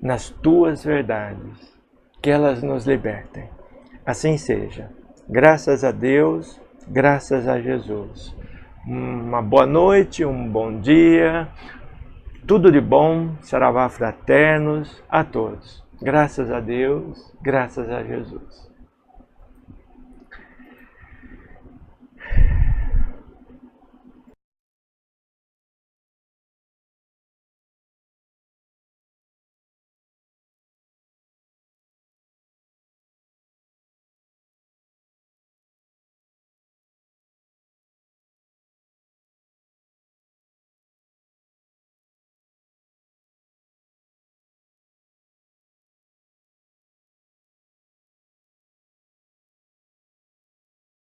nas tuas verdades. Que elas nos libertem. Assim seja. Graças a Deus, graças a Jesus. Uma boa noite, um bom dia. Tudo de bom, saravá fraternos a todos. Graças a Deus, graças a Jesus.